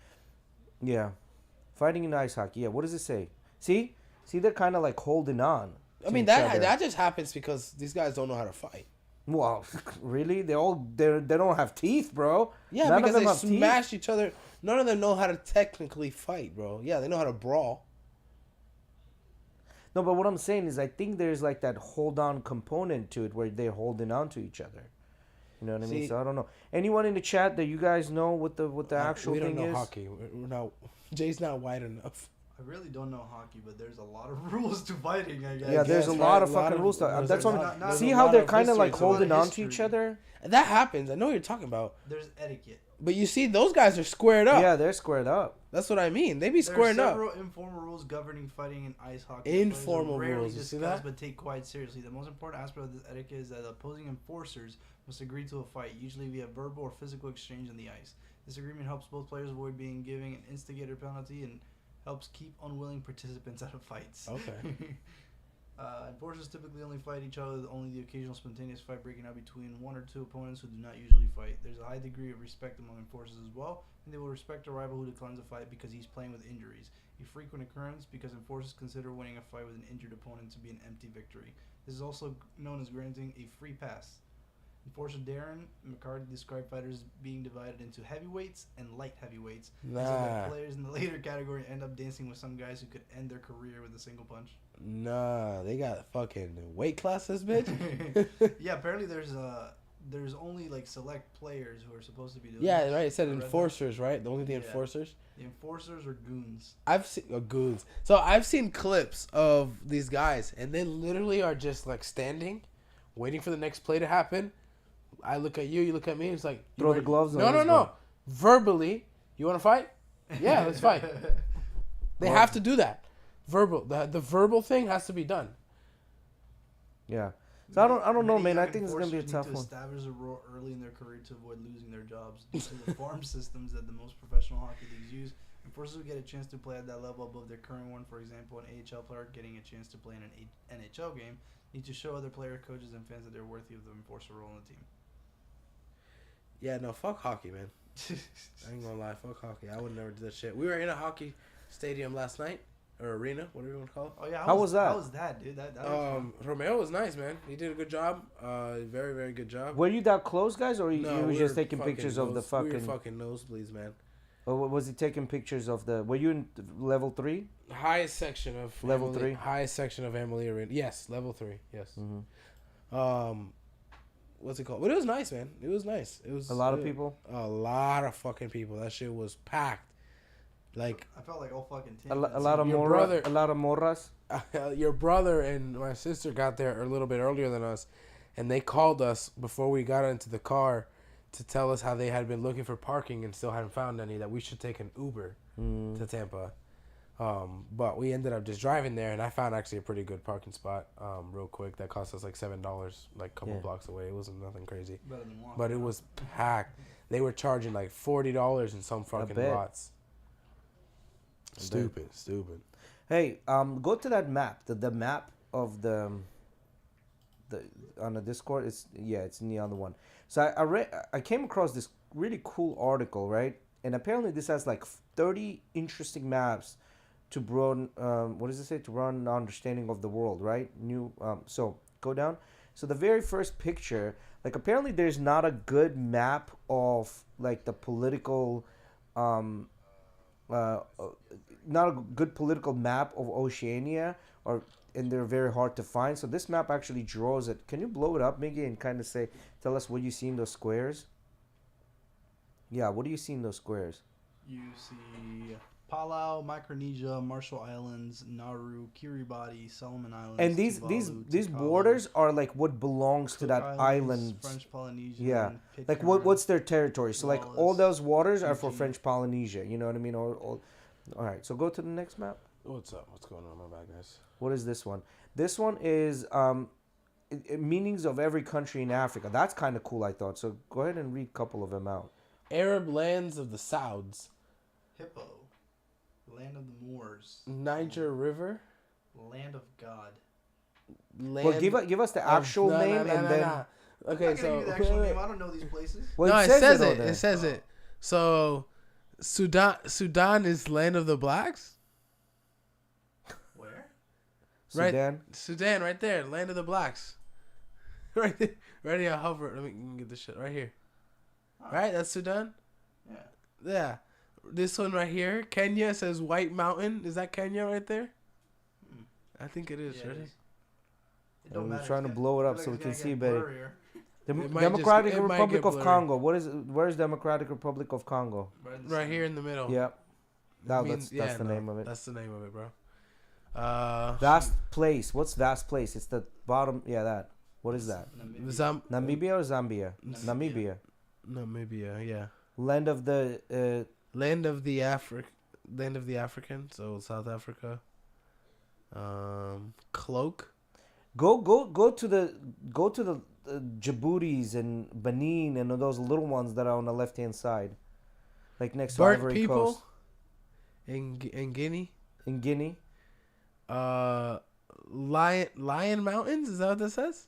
Fighting in ice hockey. Yeah. What does it say? See, they're kind of like holding on. I to mean, each other. that just happens because these guys don't know how to fight. Well, really? They don't have teeth, bro. Yeah, None because of them they have teeth. smash each other. None of them know how to technically fight, bro. Yeah, they know how to brawl. No, but what I'm saying is, I think there's like that hold on component to it where they're holding on to each other. You know what I mean? See- So I don't know. Anyone in the chat that you guys know what the actual we don't thing know is? hockey. We're not. Jay's not wide enough. I really don't know hockey, but there's a lot of rules to fighting, I guess. Yeah, there's guess, a lot right? of A lot fucking of- rules. there's That's a what lot- I'm. See there's a how lot they're of kind of history, like there's a lot of holding on to history. each other? That happens. I know what you're talking about. There's etiquette. But you see, those guys are squared up. Yeah, they're squared up. That's what I mean. They be There are squaring up. several informal rules governing fighting in ice hockey. Players are Informal rarely rules, you see discussed that? but take quite seriously. The most important aspect of this etiquette is that opposing enforcers must agree to a fight, usually via verbal or physical exchange on the ice. This agreement helps both players avoid being given an instigator penalty and helps keep unwilling participants out of fights. Okay. Enforcers typically only fight each other, with only the occasional spontaneous fight breaking out between one or two opponents who do not usually fight. There's a high degree of respect among enforcers as well, and they will respect a rival who declines a fight because he's playing with injuries. A frequent occurrence because enforcers consider winning a fight with an injured opponent to be an empty victory. This is also known as granting a free pass. Enforcer Darren McCarty described fighters being divided into heavyweights and light heavyweights. So that players in the later category end up dancing with some guys who could end their career with a single punch. Nah, they got fucking weight classes, bitch. Yeah, apparently there's only like select players who are supposed to be doing Yeah, this. right. It said I read enforcers, right? The only the Yeah. enforcers. The enforcers are goons. I've seen goons. So I've seen clips of these guys, and they literally are just like standing, waiting for the next play to happen. I look at you, you look at me. It's like Throw the gloves on. No, no, let's no. go. Verbally, you want to fight? Yeah, let's fight. They Well- have to do that. Verbal. The verbal thing has to be done. Yeah. So I don't know, Many man. I young think it's gonna be a enforcers tough need to one. establish a role early in their career to avoid losing their jobs. Due to the farm systems that the most professional hockey leagues use, enforcers who get a chance to play at that level above their current one, for example, an AHL player getting a chance to play in an NHL game, need to show other players, coaches, and fans that they're worthy of the enforcer role on the team. Yeah, no, fuck hockey, man. I ain't gonna lie, fuck hockey. I would never do that shit. We were in a hockey stadium last night, or arena, whatever you want to call it. Oh yeah, How was that? How was that, dude? That was fun. Romeo was nice, man. He did a good job. Very, very good job. Were you that close, guys, or you No, were we just were taking fucking pictures of the We fucking? were fucking nosebleeds, man. Or was he taking pictures of the? Were you in level 3? Highest section of Level Emily, 3? Highest section of Emily Arena. Yes, level 3. Yes. Mm-hmm. What's it called? But it was nice, man. It was nice. It was A lot of people. A lot of fucking people. That shit was packed. Like I felt like all fucking A lot of Your morra, brother- a lot of morras. your brother and my sister got there a little bit earlier than us, and they called us before we got into the car to tell us how they had been looking for parking and still hadn't found any, that we should take an Uber to Tampa. But we ended up just driving there, and I found actually a pretty good parking spot real quick that cost us like $7, like a couple Yeah. blocks away. It wasn't nothing crazy, better than walking. but it was packed. They were charging like $40 in some fucking bet. lots. Stupid. Hey, go to that map. The map of the on the Discord. It's in the other one. So I came across this really cool article, right? And apparently this has like 30 interesting maps to broaden. What does it say? To broaden the understanding of the world, right? So go down. So the very first picture, like apparently there's not a good map of like the political. Not a good political map of Oceania, and they're very hard to find. So this map actually draws it. Can you blow it up, Miggy, and kind of tell us what you see in those squares? Yeah, what do you see in those squares? You see Palau, Micronesia, Marshall Islands, Nauru, Kiribati, Solomon Islands, And these Tuvalu, Tikal, borders are like what belongs to Cook that Islands, island. French Polynesia. Yeah. Like what's their territory? So like all Wallis, those waters are for Fiji. French Polynesia. You know what I mean? All right. So go to the next map. What's up? What's going on, my bad guys? What is this one? This one is meanings of every country in Africa. That's kind of cool, I thought. So go ahead and read a couple of them out. Arab lands of the Sauds, Hippo, land of the Moors, Niger River, land of God. land. Well, give us the actual name and then. Okay, I'm not gonna so give you the actual name. I don't know these places. Well, no, it it says on it. there. It says it. So, Sudan is land of the blacks, Where? right? Sudan. Sudan, right there, land of the blacks. Right there, right here. Hover. Let me get this shit right here. Right, that's Sudan. Yeah. Yeah, this one right here, Kenya says White Mountain. Is that Kenya right there? I think it is. Yeah, Right? it is. It I don't was matter. trying to It's blow it up gonna- so we it's can gonna see get better. blurrier. The It might Democratic just- it might Republic get of blurry. Congo. Where's Democratic Republic of Congo? Right here in the middle. Yeah. No, Means- that's the no, name of it. That's the name of it, bro. Vast place. What's vast place? It's the bottom. Yeah, that. What is that? Namibia or Zambia? Namibia. Namibia, yeah. Land of the. Land of the African, so South Africa. Cloak. Go to the Djiboutis and Benin and those little ones that are on the left hand side, like next to Burnt Ivory people. Coast In Guinea. in Guinea. Lion Mountains. Is that what this says?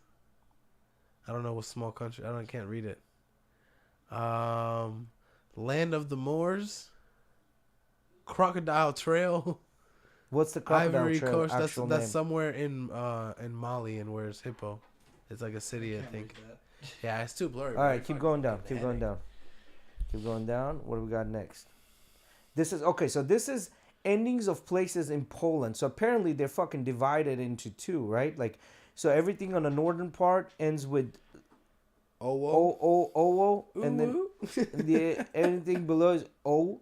I don't know what small country. I can't read it. Land of the Moors. Crocodile Trail. What's the crocodile Ivory trail Coast. actual That's name? somewhere in Mali, and where's Hippo? It's like a city, I Can't think. read that. Yeah, it's too blurry. All bro. right, keep going down. Keep going down. Keep going down. What do we got next? This is okay. So this is endings of places in Poland. So apparently they're fucking divided into two, right? Like, so everything on the northern part ends with O, and then the anything below is O.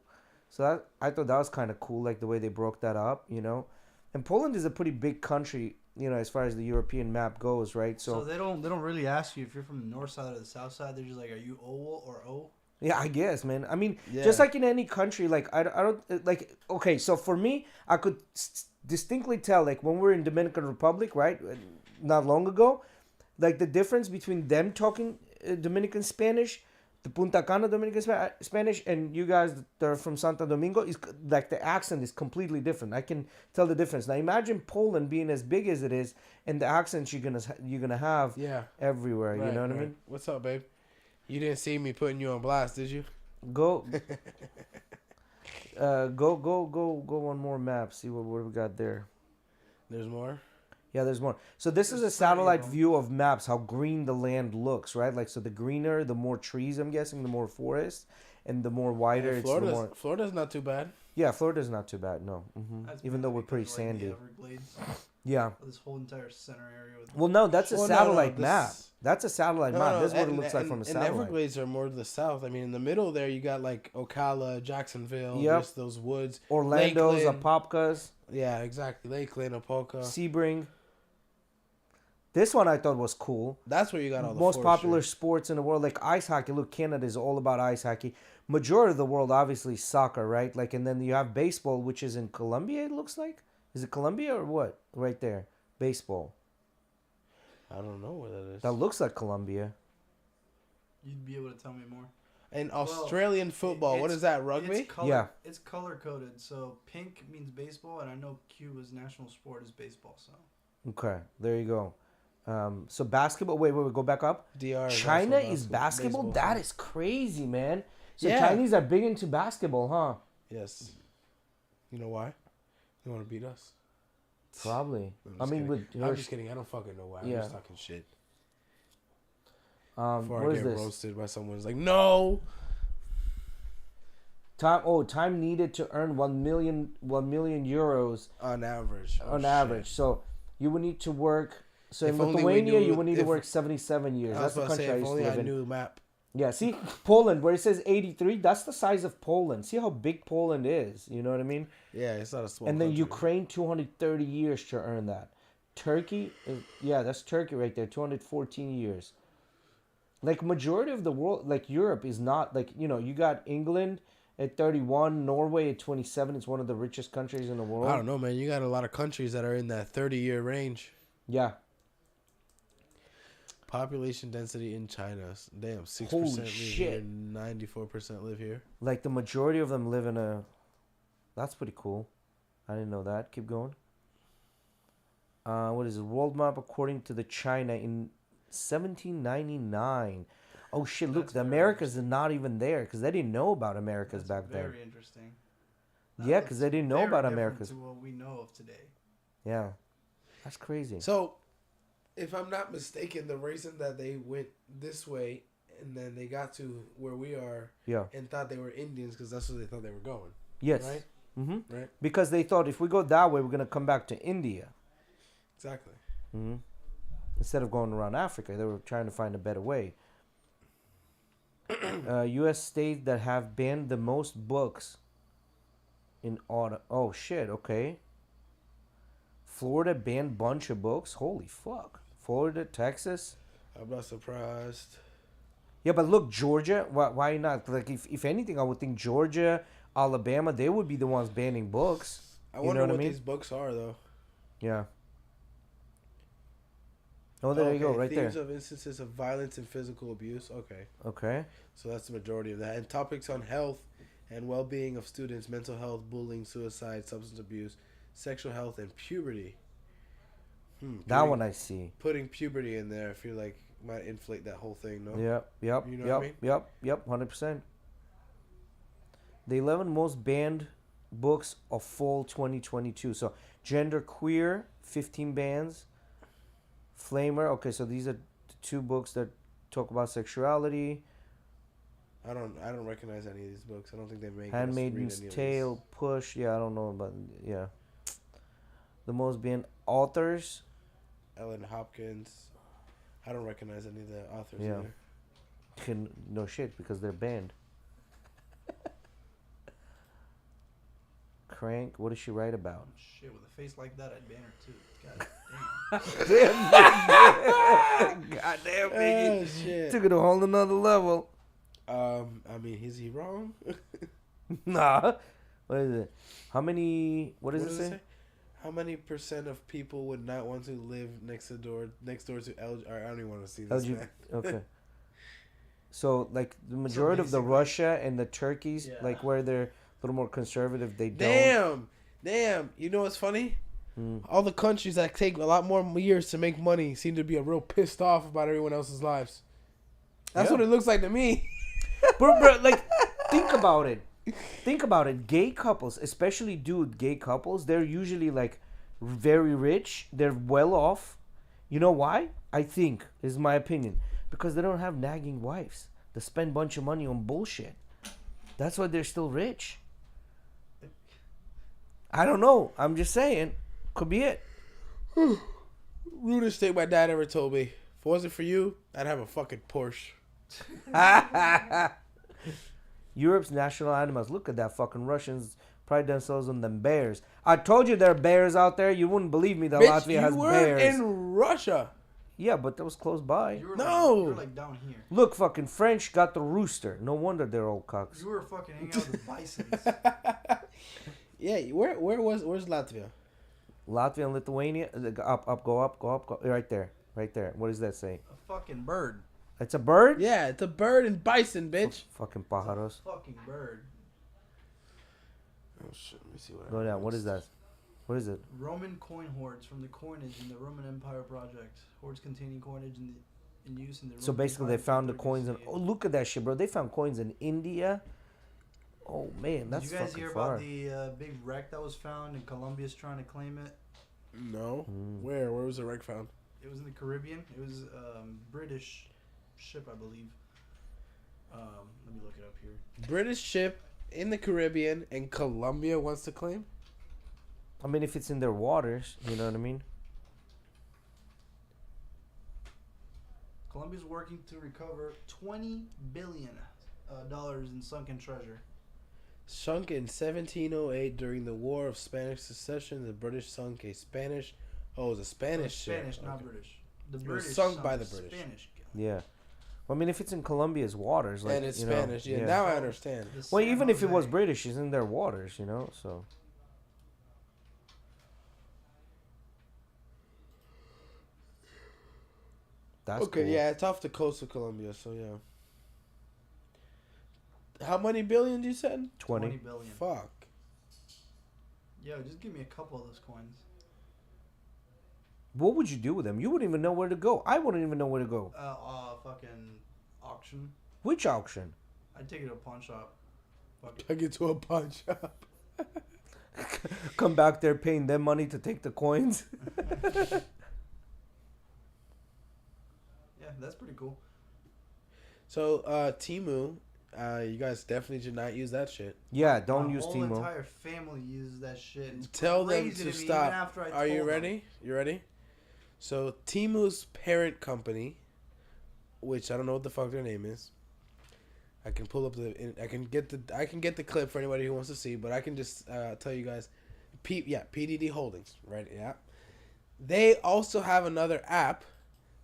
So that, I thought that was kind of cool, like the way they broke that up, you know. And Poland is a pretty big country, you know, as far as the European map goes, right? So they don't really ask you if you're from the north side or the south side. They're just like, are you O or O? Yeah, I guess, man. I mean, Yeah. just like in any country, like I don't like. Okay, so for me, I could distinctly tell, like when we're in Dominican Republic, right, not long ago, like the difference between them talking Dominican Spanish, the Punta Cana Dominican Spanish, and you guys that are from Santo Domingo is like the accent is completely different. I can tell the difference. Now imagine Poland being as big as it is, and the accents you're gonna have everywhere. You know what I mean? What's up, babe? You didn't see me putting you on blast, did you? Go one more map. See what we got there. There's more. Yeah, there's more. So this is a satellite view of maps, how green the land looks, right? Like, so the greener, the more trees, I'm guessing, the more forest, and the more wider it's the more... Florida's not too bad. Yeah, Florida's not too bad, no. Even though we're pretty because, sandy. the Everglades, Yeah. this whole entire center area. With Well, no, that's a Well, no, satellite this- map. That's a satellite map. This is what it looks like from a And satellite. Everglades are more to the south. I mean, in the middle there, you got like Ocala, Jacksonville, Yep. just those woods. Orlando's, Lakeland. Apopkas, Yeah, exactly. Lakeland, Apopka. Sebring. This one I thought was cool. That's where you got all the Most forestry. popular sports in the world, like ice hockey. Look, Canada is all about ice hockey. Majority of the world, obviously, soccer, right? Like, and then you have baseball, which is in Colombia. It looks like. Is it Colombia or what? Right there, baseball. I don't know where that is. That looks like Colombia. You'd be able to tell me more. And Australian football. What it's- is that? Rugby? It's color, Yeah. It's color coded. So pink means baseball, and I know Cuba's national sport is baseball. So Okay, there you go. So basketball. Wait, go back up. DR. China is basketball. That is crazy, man. So Yeah. Chinese are big into basketball, huh? Yes. You know why? They want to beat us. Probably. I'm I just mean, kidding. with I'm her, just kidding. I don't fucking know why. I'm Yeah. just talking shit. Before what I is get this? roasted by someone who's like, no. Time needed to earn 1 million euros On average. Oh, on shit. average. So you would need to work. So in If only we Lithuania, knew- you would need to if- work 77 years. I That's was the about to country say, I if used to only live I in. knew the map. Yeah, see Poland, where it says 83. That's the size of Poland. See how big Poland is. You know what I mean? Yeah, it's not a small And then country. Ukraine, 230 years to earn that. Turkey, that's Turkey right there, 214 years. Like majority of the world, like Europe is not like, you know, you got England at 31, Norway at 27. It's one of the richest countries in the world. I don't know, man. You got a lot of countries that are in that 30-year range. Yeah. Population density in China. Damn, 6% Holy live shit. here, 94% live here. Like the majority of them live in a... That's pretty cool. I didn't know that. Keep going. What is it? World map according to the China in 1799. Oh shit, look, That's the very Americas are not even there because they didn't know about Americas that's back then. very interesting. Yeah, because they didn't know Very about different Americas. to what we know of today. Yeah. That's crazy. So, if I'm not mistaken, the reason that they went this way and then they got to where we are Yeah. and thought they were Indians because that's where they thought they were going. Yes. Right? Mm-hmm. Right? Because they thought if we go that way, we're going to come back to India. Exactly. Mm-hmm. Instead of going around Africa, they were trying to find a better way. U.S. states that have banned the most books in autumn. Oh, shit. Okay. Florida banned bunch of books. Holy fuck. Florida, Texas. I'm not surprised. Yeah, but look, Georgia. Why not? Like, if anything, I would think Georgia, Alabama, they would be the ones banning books. I You wonder know what what I mean? these books are, though. Yeah. Oh, there you go, right Themes there. of instances of violence and physical abuse. Okay. Okay. So that's the majority of that. And topics on health and well-being of students, mental health, bullying, suicide, substance abuse, sexual health, and puberty. That one I see. Putting puberty in there, I feel like might inflate that whole thing. No. Yep. You know what I mean? Yep. 100%. The 11 most banned books of fall 2022. So, Gender Queer, 15 bans. Flamer. Okay, so these are the 2 books that talk about sexuality. I don't recognize any of these books. I don't think they make Handmaid's Tale, Push. Yeah, I don't know about. Yeah. The most banned authors. Ellen Hopkins. I don't recognize any of the authors Yeah. either. No shit, because they're banned. Crank. What does she write about? Shit, with a face like that, I'd ban her too. God damn. God damn, Oh, shit. Took it to a whole another level. I mean, is he wrong? Nah. What is it? How many? What does it say? How many percent of people would not want to live next door to I don't even want to see this. Man. Okay. So, like, the majority of the basically- Russia and the Turkeys, Yeah. like, where they're a little more conservative, they don't. Damn. You know what's funny? Hmm. All the countries that take a lot more years to make money seem to be real pissed off about everyone else's lives. That's Yeah. what it looks like to me. Bro, like, think about it. Think about it. Gay couples, especially gay couples, they're usually, like, very rich. They're well off. You know why? I think, is my opinion. Because they don't have nagging wives. They spend a bunch of money on bullshit. That's why they're still rich. I don't know. I'm just saying. Could be it. Rudest thing my dad ever told me. If it wasn't for you, I'd have a fucking Porsche. Europe's national animals. Look at that fucking Russians pride themselves on them bears. I told you there are bears out there. You wouldn't believe me that Bitch, Latvia has you were bears. in Russia. Yeah, but that was close by. You were No. Like, you're like down here. Look, fucking French got the rooster. No wonder they're old cocks. You were fucking hanging out with bisons. Yeah, where's Latvia? Latvia and Lithuania. Go up. Right there. What does that say? A fucking bird. It's a bird? Yeah, it's a bird and bison, bitch. Fucking pájaros. Fucking bird. Oh shit, let me see what. Go down. What is that? What is it? Roman coin hoards from the coinage in the Roman Empire project. Hoards containing coinage in use in the Roman So basically, Empire they found the before coins in. Crusade. Oh, look at that shit, bro. They found coins in India. Oh man, that's Did you guys fucking hear far. about the big wreck that was found and Colombia's trying to claim it? No. Mm. Where was the wreck found? It was in the Caribbean. It was British ship, I believe. Let me look it up here. British ship in the Caribbean, and Colombia wants to claim. I mean, if it's in their waters, you know what I mean? Colombia's working to recover $20 billion in sunken treasure. Sunk in 1708 during the War of Spanish Succession, the British sunk a Spanish. Oh, it was a Spanish ship. Spanish, not Okay. British. The was British sunk by the British. Spanish. Yeah. Well, I mean, if it's in Colombia's waters, like, And it's you know, Spanish. Yeah, now I understand. The Well, San even if it was Jose. British, it's in their waters, you know. So. That's Okay, cool. yeah, it's off the coast of Colombia, so yeah. How many billion you said? 20. 20 billion. Fuck. Yo, just give me a couple of those coins. What would you do with them? You wouldn't even know where to go. I wouldn't even know where to go. Fucking auction. Which auction? I'd take it to a pawn shop. Fuck it. Take it to a pawn shop. Come back there paying them money to take the coins. Yeah, that's pretty cool. So, Timu, you guys definitely should not use that shit. Yeah, don't My use whole Timo. entire family uses that shit. It's Tell them crazy to me, stop. Even after I Are you told them. ready? You ready? So, Timu's parent company, which I don't know what the fuck their name is. I can pull up I can get the clip for anybody who wants to see, but I can just tell you guys, PDD Holdings, right? Yeah. They also have another app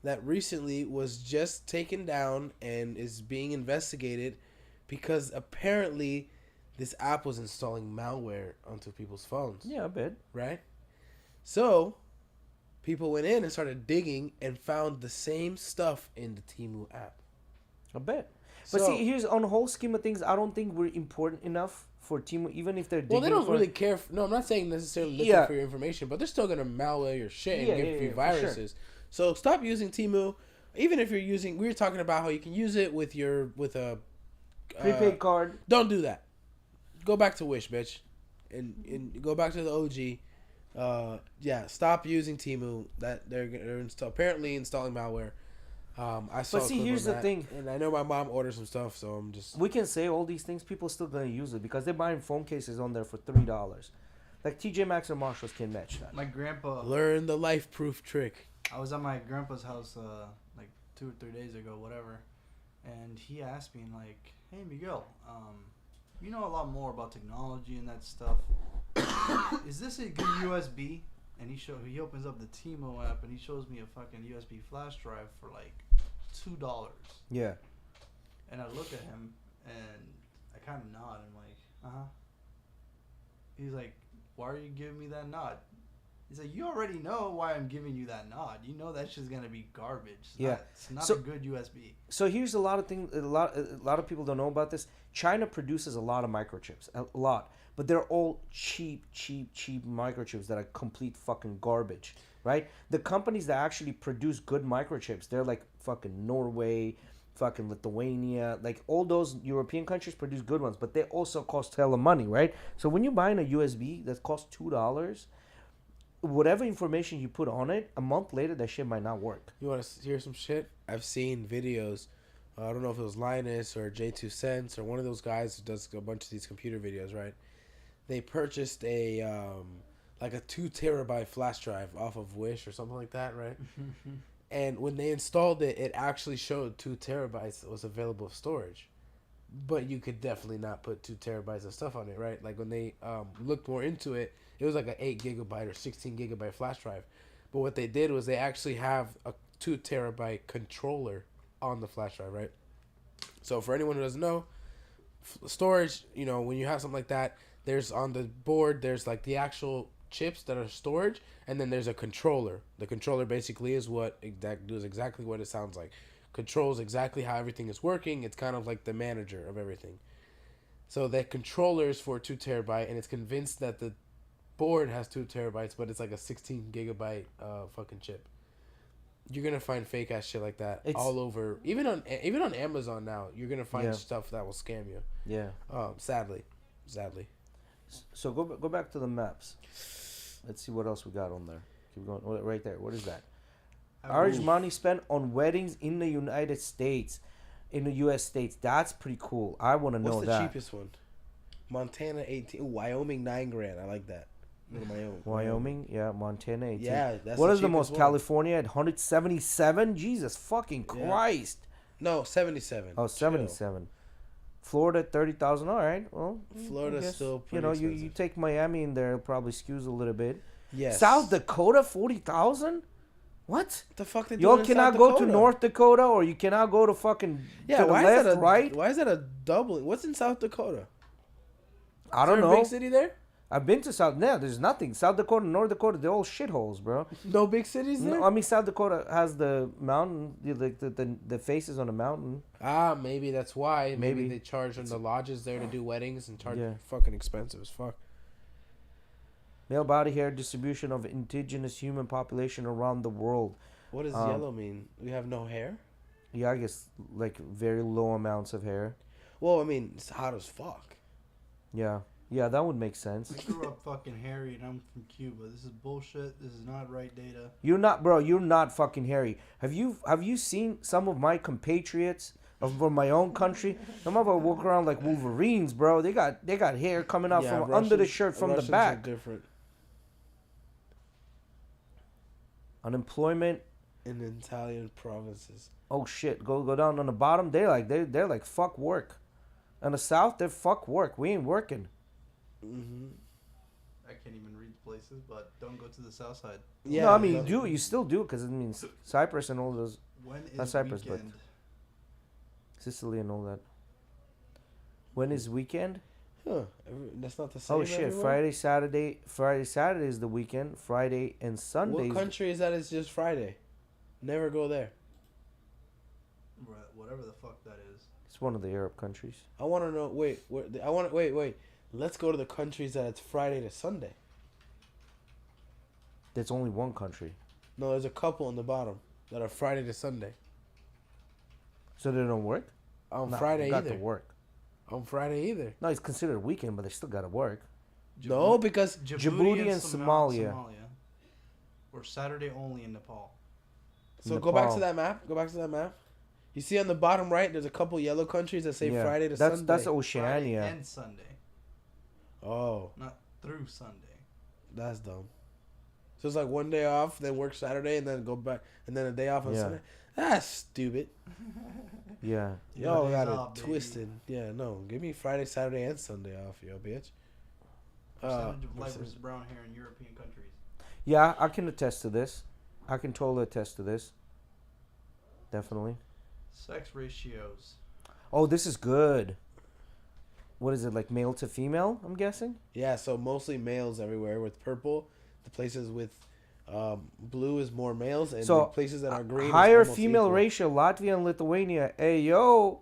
that recently was just taken down and is being investigated because apparently this app was installing malware onto people's phones. Yeah, I bet. Right? So, people went in and started digging and found the same stuff in the Temu app. I bet. But So- see, here's on the whole scheme of things. I don't think we're important enough for Temu, even if they're Well, they digging don't for- really care. No, I'm not saying necessarily looking Yeah. for your information, but they're still gonna malware your shit and Yeah, give yeah, you yeah, for sure. viruses. So stop using Temu. Even if you're using, we were talking about how you can use it with a prepaid card. Don't do that. Go back to Wish, bitch, and go back to the OG. Yeah, stop using Temu. That they're apparently installing malware. I saw. But see, here's the thing. and I know my mom ordered some stuff, so I'm just. We can say all these things. People still gonna use it because they're buying phone cases on there for $3. Like TJ Maxx or Marshalls can match that. My grandpa. Learn the life-proof trick. I was at my grandpa's house like 2 or 3 days ago, whatever, and he asked me like, "Hey Miguel, you know a lot more about technology and that stuff. Is this a good USB?" And he opens up the Timo app and he shows me a fucking USB flash drive for like $2. Yeah. And I look at him and I kind of nod. I'm like, uh huh. He's like, "Why are you giving me that nod?" He's like, "You already know why I'm giving you that nod. You know that shit's gonna be garbage. It's not So- a good USB." So here's a lot of things. A lot of people don't know about this. China produces a lot of microchips, a lot, but they're all cheap microchips that are complete fucking garbage, right? The companies that actually produce good microchips, they're like fucking Norway, fucking Lithuania, like all those European countries produce good ones, but they also cost hella money, right? So when you're buying a USB that costs $2, whatever information you put on it, a month later that shit might not work. You want to hear some shit? I've seen videos. I don't know if it was Linus or J2 Cents or one of those guys who does a bunch of these computer videos, right? They purchased a like a 2 terabyte flash drive off of Wish or something like that, right? And when they installed it, it actually showed 2 terabytes was available of storage. But you could definitely not put 2 terabytes of stuff on it, right? Like when they looked more into it, it was like an 8 gigabyte or 16 gigabyte flash drive. But what they did was they actually have a 2 terabyte controller on the flash drive, right? So for anyone who doesn't know, storage, you know, when you have something like that, there's on the board, there's like the actual chips that are storage, and then there's a controller. The controller basically is does exactly what it sounds like. Controls exactly how everything is working. It's kind of like the manager of everything. So that controller is for 2 terabyte, and it's convinced that the board has 2 terabytes, but it's like a 16 gigabyte fucking chip. You're gonna find fake ass shit like that all over. Even on Amazon now, you're gonna find stuff that will scam you. Yeah. Sadly. So go back to the maps. Let's see what else we got on there. Keep going. Right there. What is that? Average money spent on weddings in the United States, in the U.S. states. That's pretty cool. I want to know What's the that. cheapest one? Montana 18. Ooh, Wyoming 9 grand. I like that. Wyoming, yeah, Montana 18. Yeah, that's what the is the most? cheapest one. California at 177. Jesus fucking Christ. No, 77. Oh, 77. Florida 30,000. All right. Well, Florida's I guess, still pretty you expensive. take Miami in there, it probably skews a little bit. Yes. South Dakota 40,000. What? The fuck they Y'all doing in cannot South go to Dakota? North Dakota, or you cannot go to fucking Yeah, to the why left, is that right? Why is that a doubling? What's in South Dakota? I don't Is there know. a big city there? I've been to South. No, there's nothing. South Dakota, North Dakota, they're all shitholes, bro. No big cities there? No, I mean, South Dakota has the mountain, the faces on a mountain. Maybe that's why. Maybe Maybe. they charge on the lodges there to do weddings and charge Yeah. fucking expensive as fuck. Male body hair distribution of indigenous human population around the world. What does yellow mean? We have no hair? Yeah, I guess like very low amounts of hair. Well, I mean, it's hot as fuck. Yeah, that would make sense. I grew up fucking hairy and I'm from Cuba. This is bullshit. This is not right data. You're not, bro. You're not fucking hairy. Have you seen some of my compatriots from my own country? Some of them walk around like Wolverines, bro. They got hair coming out from under the shirt from Russians the back. Are different. Unemployment. In Italian provinces. Oh shit! Go down on the bottom. They're like fuck work. On the south, they're fuck work. We ain't working. Mm-hmm. I can't even read places, but don't go to the south side. Yeah, No, I mean you still do because it means Cyprus and all those When is Not Cyprus, but- weekend? Sicily and all that. When is weekend? Huh. That's not the same. Oh shit! everywhere? Friday, Saturday is the weekend. Friday and Sunday. What country is that? It's just Friday. Never go there. Whatever the fuck that is. It's It's one of the Arab countries. I want to know. Wait. Let's go to the countries that it's Friday to Sunday. There's only one country. No, there's a couple on the bottom that are Friday to Sunday. So they don't work? On No, Friday they got either. to work. On Friday either. No, it's considered a weekend, but they still got to work. No, because Djibouti and Somalia. Or Saturday only in Nepal. So go back to Nepal. that map. Go back to that map. You see on the bottom right, there's a couple yellow countries that say Friday to Sunday. That's Friday Oceania. and Sunday. Oh, Not through Sunday. that's dumb. So it's like one day off, then work Saturday, and then go back, and then a day off on Yeah. Sunday. That's stupid. Yeah. Y'all days got it off, baby. twisted. Yeah, no. Give me Friday, Saturday, and Sunday off, yo, bitch. Percentage of light versus brown hair in European countries. Yeah, I can attest to this. I can totally attest to this. Definitely. Sex ratios. Oh, this is good. What is it, like male to female, I'm guessing? Yeah, so mostly males everywhere. With purple, the places with blue is more males, and So, the places that are green Higher is almost female equal. ratio, Latvia and Lithuania. Hey, yo.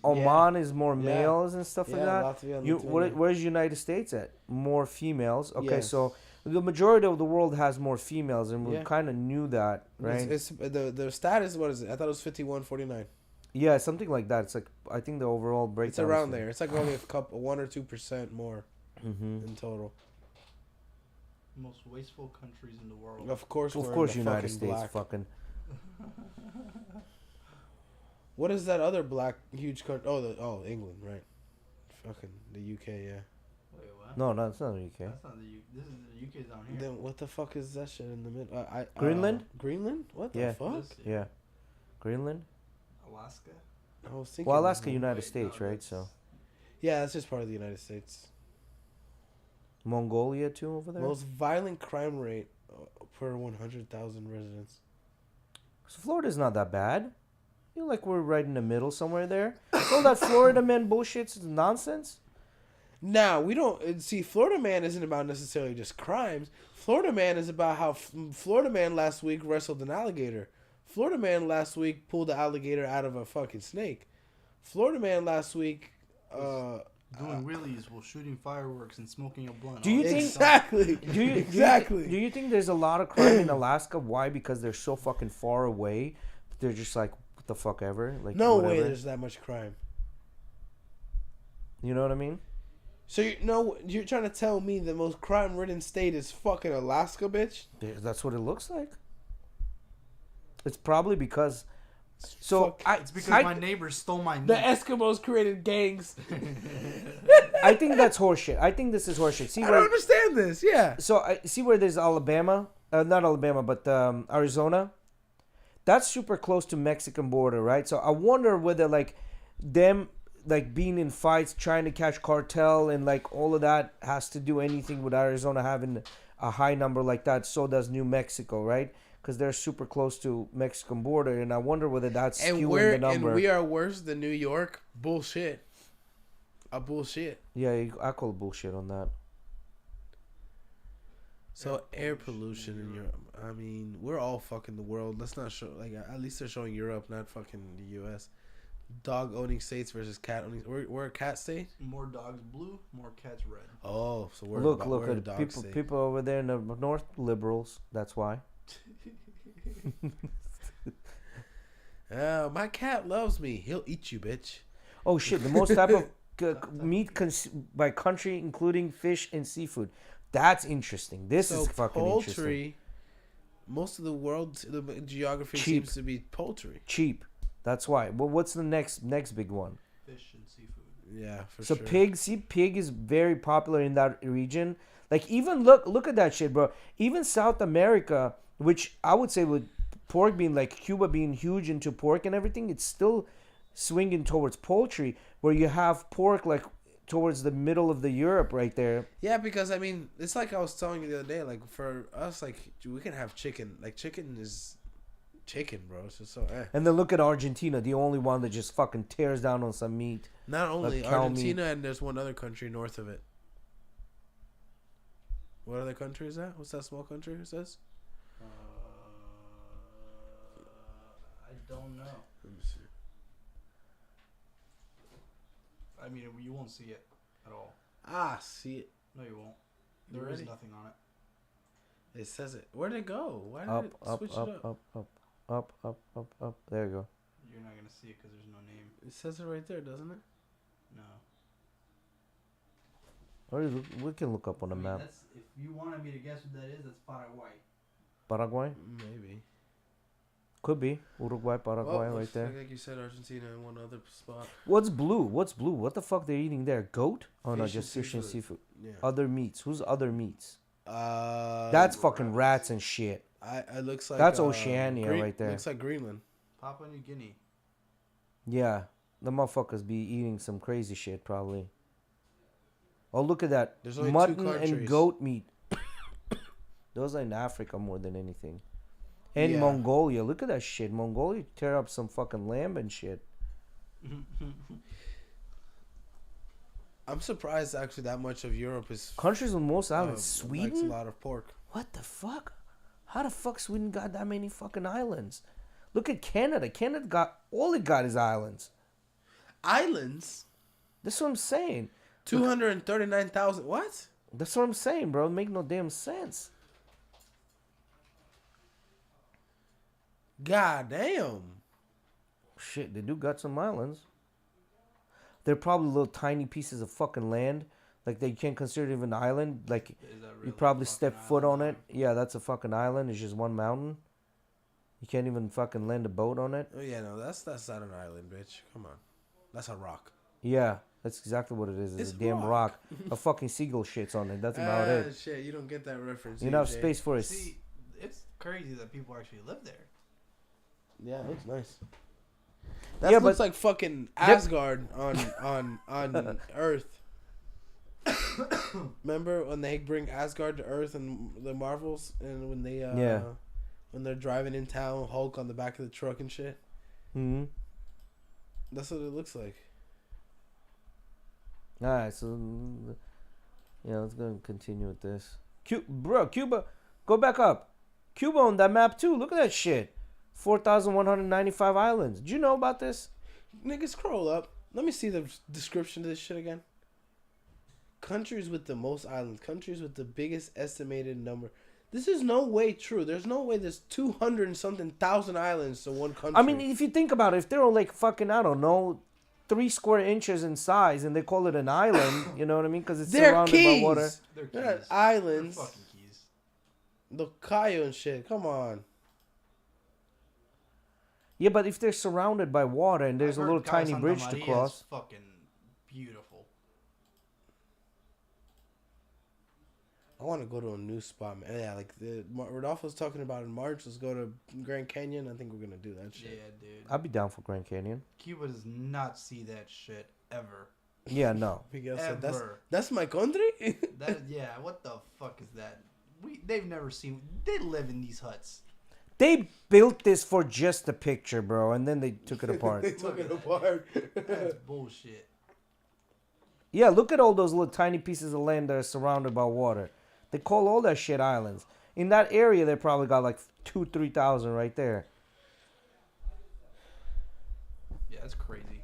Oman is more Yeah. males and stuff like Yeah, that. Latvia and Lithuania. Where's United States at? More females. Okay, Yes. so the majority of the world has more females, and we Yeah. kind of knew that, right? It's the stat is, what is it? I thought it was 51-49. Yeah, something like that. It's like, I think the overall It's breakdown. around there. It's like only a couple, 1 or 2% more Mm-hmm. in total. Most wasteful countries in the world. Of course, Of we're course, in the United fucking States, black. fucking. What is that other black huge country? Oh, England, right? Fucking the UK, yeah. Wait, what? No, it's not the UK. That's not the U. This is the UK's down here. Then what the fuck is that shit in the middle? Greenland? Greenland? What the Yeah. fuck? This- Yeah, Greenland. Alaska. I was thinking. Well, Alaska, Wait, United no, States, right? that's- So Yeah, that's just part of the United States. Mongolia too over there. Most violent crime rate per 100,000 residents. So Florida's not that bad. I feel like we're right in the middle somewhere there. All that Florida man bullshit's nonsense. Now, we don't see Florida Man isn't about necessarily just crimes. Florida Man is about how Florida Man last week wrestled an alligator. Florida Man last week pulled the alligator out of a fucking snake. Florida Man last week Doing wheelies while shooting fireworks and smoking a blunt. Do you All think- this stuff. exactly. Do you Exactly. Do you think there's a lot of crime in Alaska? Why? Because they're so fucking far away. They're just like, what the fuck ever. Like, No way whatever. there's that much crime. You know what I mean? So you're trying to tell me the most crime-ridden state is fucking Alaska, bitch? That's what it looks like. It's probably because. So Fuck. It's because I, my neighbor stole my The meat. Eskimos created gangs. I think that's horseshit. I think this is horseshit. See I don't where? understand this. Yeah. So I see where there's Alabama, not Alabama, but Arizona. That's super close to Mexican border, right? So I wonder whether like them like being in fights, trying to catch cartel, and like all of that has to do anything with Arizona having a high number like that. So does New Mexico, right? Because they're super close to Mexican border, and I wonder whether that's skewing the number. And we are worse than New York. Bullshit. A bullshit. Yeah, I call bullshit on that. So air pollution in Europe. I mean, we're all fucking the world. Let's not show like at least they're showing Europe, not fucking the U.S. Dog owning states versus cat owning. We're a cat state. More dogs blue, more cats red. Oh, so we're Look we're a at dog people. state. People over there in the north, liberals. That's why. My cat loves me. He'll eat you, bitch. Oh shit! The most type of meat by country, including fish and seafood. That's interesting. This is fucking interesting. Poultry. Most of the world, the geography Cheap. seems to be poultry. Cheap. That's why. Well, what's the next big one? Fish and seafood. Yeah, for So sure. pig is very popular in that region. Like even look at that shit, bro. Even South America, which I would say with pork being like Cuba being huge into pork and everything, it's still swinging towards poultry, where you have pork like towards the middle of the Europe right there. Yeah, because I mean, it's like I was telling you the other day. Like for us, like we can have chicken. Like chicken is chicken, bro. It's just so. And then look at Argentina, the only one that just fucking tears down on some meat. Not only cow Argentina, and there's one other country north of it. What other country is that? What's that small country? It says. I don't know. Let me see. I mean, you won't see it at all. See it. No, you won't. You There is ready? nothing on it. It says it. Where'd it go? Why did Up, it up, switch up, it up? up. There you go. You're not gonna see it because there's no name. It says it right there, doesn't it? No. Or we can look up on the map. That's, if you wanted me to guess what that is, that's Paraguay. Paraguay? Maybe. Could be. Uruguay, Paraguay, right there. Like you said, Argentina in one other spot. What's blue? What's blue? What the fuck they're eating there? Goat? Oh no, Fish and just fish and seafood. seafood. Yeah. Other meats. Who's other meats? That's That's fucking rats and shit. It looks like That's Oceania right there. Looks like Greenland. Papua New Guinea. Yeah, the motherfuckers be eating some crazy shit probably. Oh, look at that. There's only two Mutton and countries. goat meat. Those are in Africa more than anything. And Yeah. Mongolia. Look at that shit. Mongolia tear up some fucking lamb and shit. I'm surprised actually that much of Europe is Countries with most islands. likes a Sweden? lot of pork. What the fuck? How the fuck Sweden got that many fucking islands? Look at Canada. Canada got all it got is islands. Islands? That's what I'm saying. 239,000. What? That's what I'm saying, bro. It make no damn sense. God damn. Shit, they do got some islands. They're probably little tiny pieces of fucking land. Like they can't consider it even an island. Like Is that you really probably a step fucking foot on island? it. Yeah, that's a fucking island. It's just one mountain. You can't even fucking land a boat on it. Oh yeah, no, that's not an island, bitch. Come on. That's a rock. Yeah, that's exactly what it is. It's It's a damn rock. rock. A fucking seagull shits on it. That's about it. Shit, you don't get that reference. You don't have CJ. space for it. See, it's crazy that people actually live there. Yeah, it looks nice. That Yeah, looks but- like fucking Asgard on Earth. Remember when they bring Asgard to Earth and the Marvels, and when they Yeah. when they're driving in town, Hulk on the back of the truck and shit. Hmm. That's what it looks like. All right, so yeah, let's go and continue with this. Cuba, go back up. Cuba on that map too. Look at that shit. 4,195 islands. Did you know about this? Nigga, scroll up. Let me see the description of this shit again. Countries with the most islands. Countries with the biggest estimated number. This is no way true. There's no way there's 200 and something thousand islands to one country. I mean, if you think about it, if they're like fucking, I don't know, 3 square inches in size and they call it an island, you know what I mean? Because it's they're surrounded keys. by water. They're They're not keys. islands. They're fucking keys. The Cayo and shit. Come on. Yeah, but if they're surrounded by water and there's I've a heard little tiny Santa bridge to Maria is cross. fucking beautiful. I want to go to a new spot, man. Yeah, like Rodolfo's talking about in March. Let's go to Grand Canyon. I think we're gonna do that Yeah, shit. dude. I'd be down for Grand Canyon. Cuba does not see that shit ever. Yeah, no. Miguel said, Ever. that's my country. That yeah. What the fuck is that? They've never seen. They live in these huts. They built this for just a picture, bro, and then they took it apart. They took it apart. That's bullshit. Yeah, look at all those little tiny pieces of land that are surrounded by water. They call all that shit islands. In that area, they probably got like 2,000-3,000 right there. Yeah, that's crazy.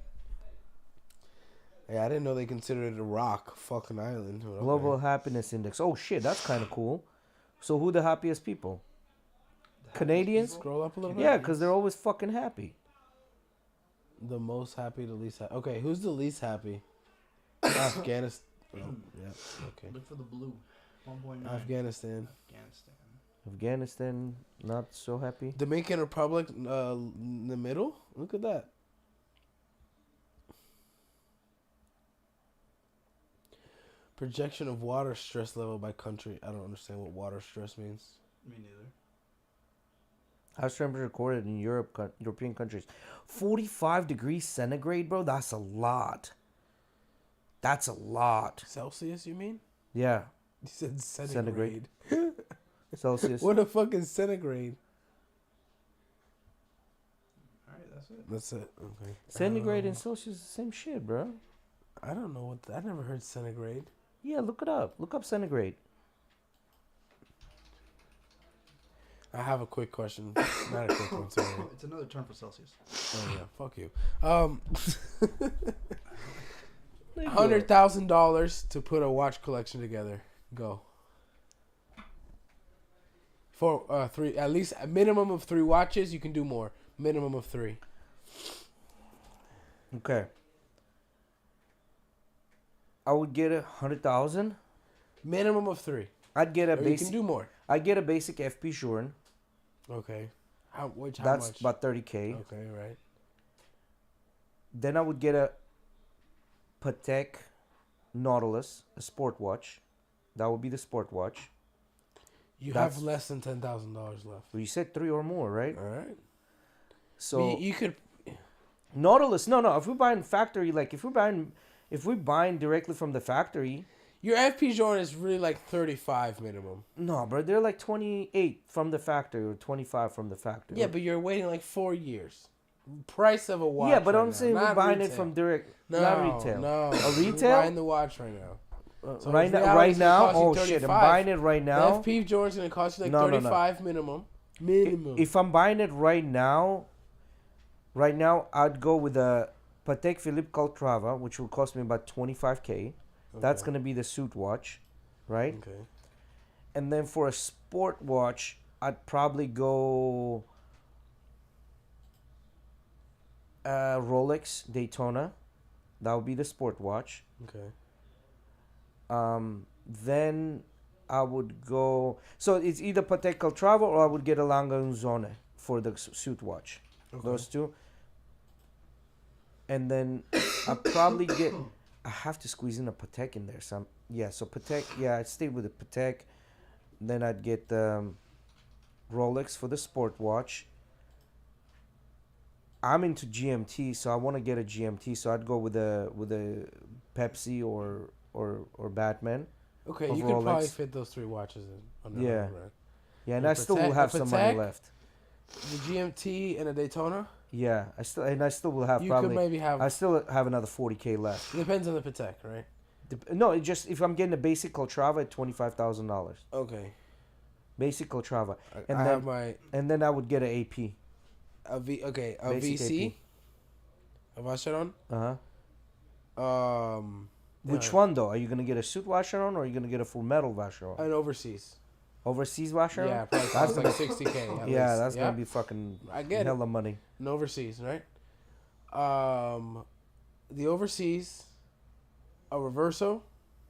Yeah, I didn't know they considered it a rock fucking island. But okay. Global Happiness Index. Oh shit, that's kind of cool. So who the happiest people? Canadians? Scroll up a little bit. Yeah, because they're always fucking happy. The most happy, the least happy. Okay, who's the least happy? Afghanistan. Oh, yeah. Okay. Look for the blue. 1.9. Afghanistan. Afghanistan. Afghanistan, not so happy. Dominican Republic, in the middle. Look at that. Projection of water stress level by country. I don't understand what water stress means. Me neither. House temperature recorded in European countries. 45 degrees centigrade, bro. That's a lot. That's a lot. Celsius, you mean? Yeah, You said centigrade. Celsius. What the fuck is centigrade? Alright, that's it. That's it. Okay. Centigrade and Celsius is the same shit, bro. I don't know what. I never heard centigrade. Yeah, look it up. Look up centigrade. I have a quick question. Not a quick one, sorry. It's another term for Celsius. Oh yeah, fuck you. $100,000 to put a watch collection together. Go. For 3, at least a minimum of 3 watches. You can do more. Minimum of 3. Okay. I would get 100,000. Minimum of 3. I'd get a Or you basic. can do more. I'd get a basic FP Journe. Okay. How That's much? about 30K. Okay, right. Then I would get a Patek Nautilus, a sport watch. That would be the sport watch. You That's- have less than $10,000 left. Well, you said 3 or more, right? All right. So you could. Nautilus, no. If we're buying factory, like if we're buying directly from the factory, Your FP Journe is really like 35 minimum. no, bro, they're like 28 from the factory or 25 from the factory. Yeah, but you're waiting like 4 years. Price of a watch. yeah, but right I'm now, saying we're not buying it retail. from direct, No, not retail. No, A You're retail? buying the watch right now. So right in now, reality, right it's gonna now. cost you Oh shit, I'm 35. buying it right now. The FP Journe's gonna cost you like No, no, no. 35 minimum. Minimum. If I'm buying it right now, I'd go with a Patek Philippe Caltrava, which will cost me about 25K. That's Okay. gonna be the suit watch, right? Okay. And then for a sport watch, I'd probably go Rolex Daytona. That would be the sport watch. Okay. Then I would go. So it's either Patek Caltrava or I would get a Lange for the suit watch. Okay. Those two. And then I probably get. I have to squeeze in a Patek in there. So Patek. Yeah, I'd stay with the Patek. Then I'd get Rolex for the sport watch. I'm into GMT, so I want to get a GMT. So I'd go with a Pepsi or Batman. Okay, Of you could probably Rolex. fit those 3 watches in. On Yeah. one brand. Yeah, and The I still will Patek- have the some money Patek? left. The GMT and a Daytona. Yeah, I still will have You probably. could maybe have. I still have another 40K left. It depends on the Patek, right? No, it just if I'm getting a basic Caltrava at $25,000, Okay. basic Caltrava, I and have then my I would get a AP. a Basic VC. AP. A Vacheron. Which one though? Are you gonna get a suit Vacheron or are you gonna get a full metal Vacheron? An overseas. Overseas Vacheron? Yeah, probably That's costs like gonna- 60K. At yeah, least. that's gonna be fucking I get it. hella money. An overseas, right? The overseas, a Reverso.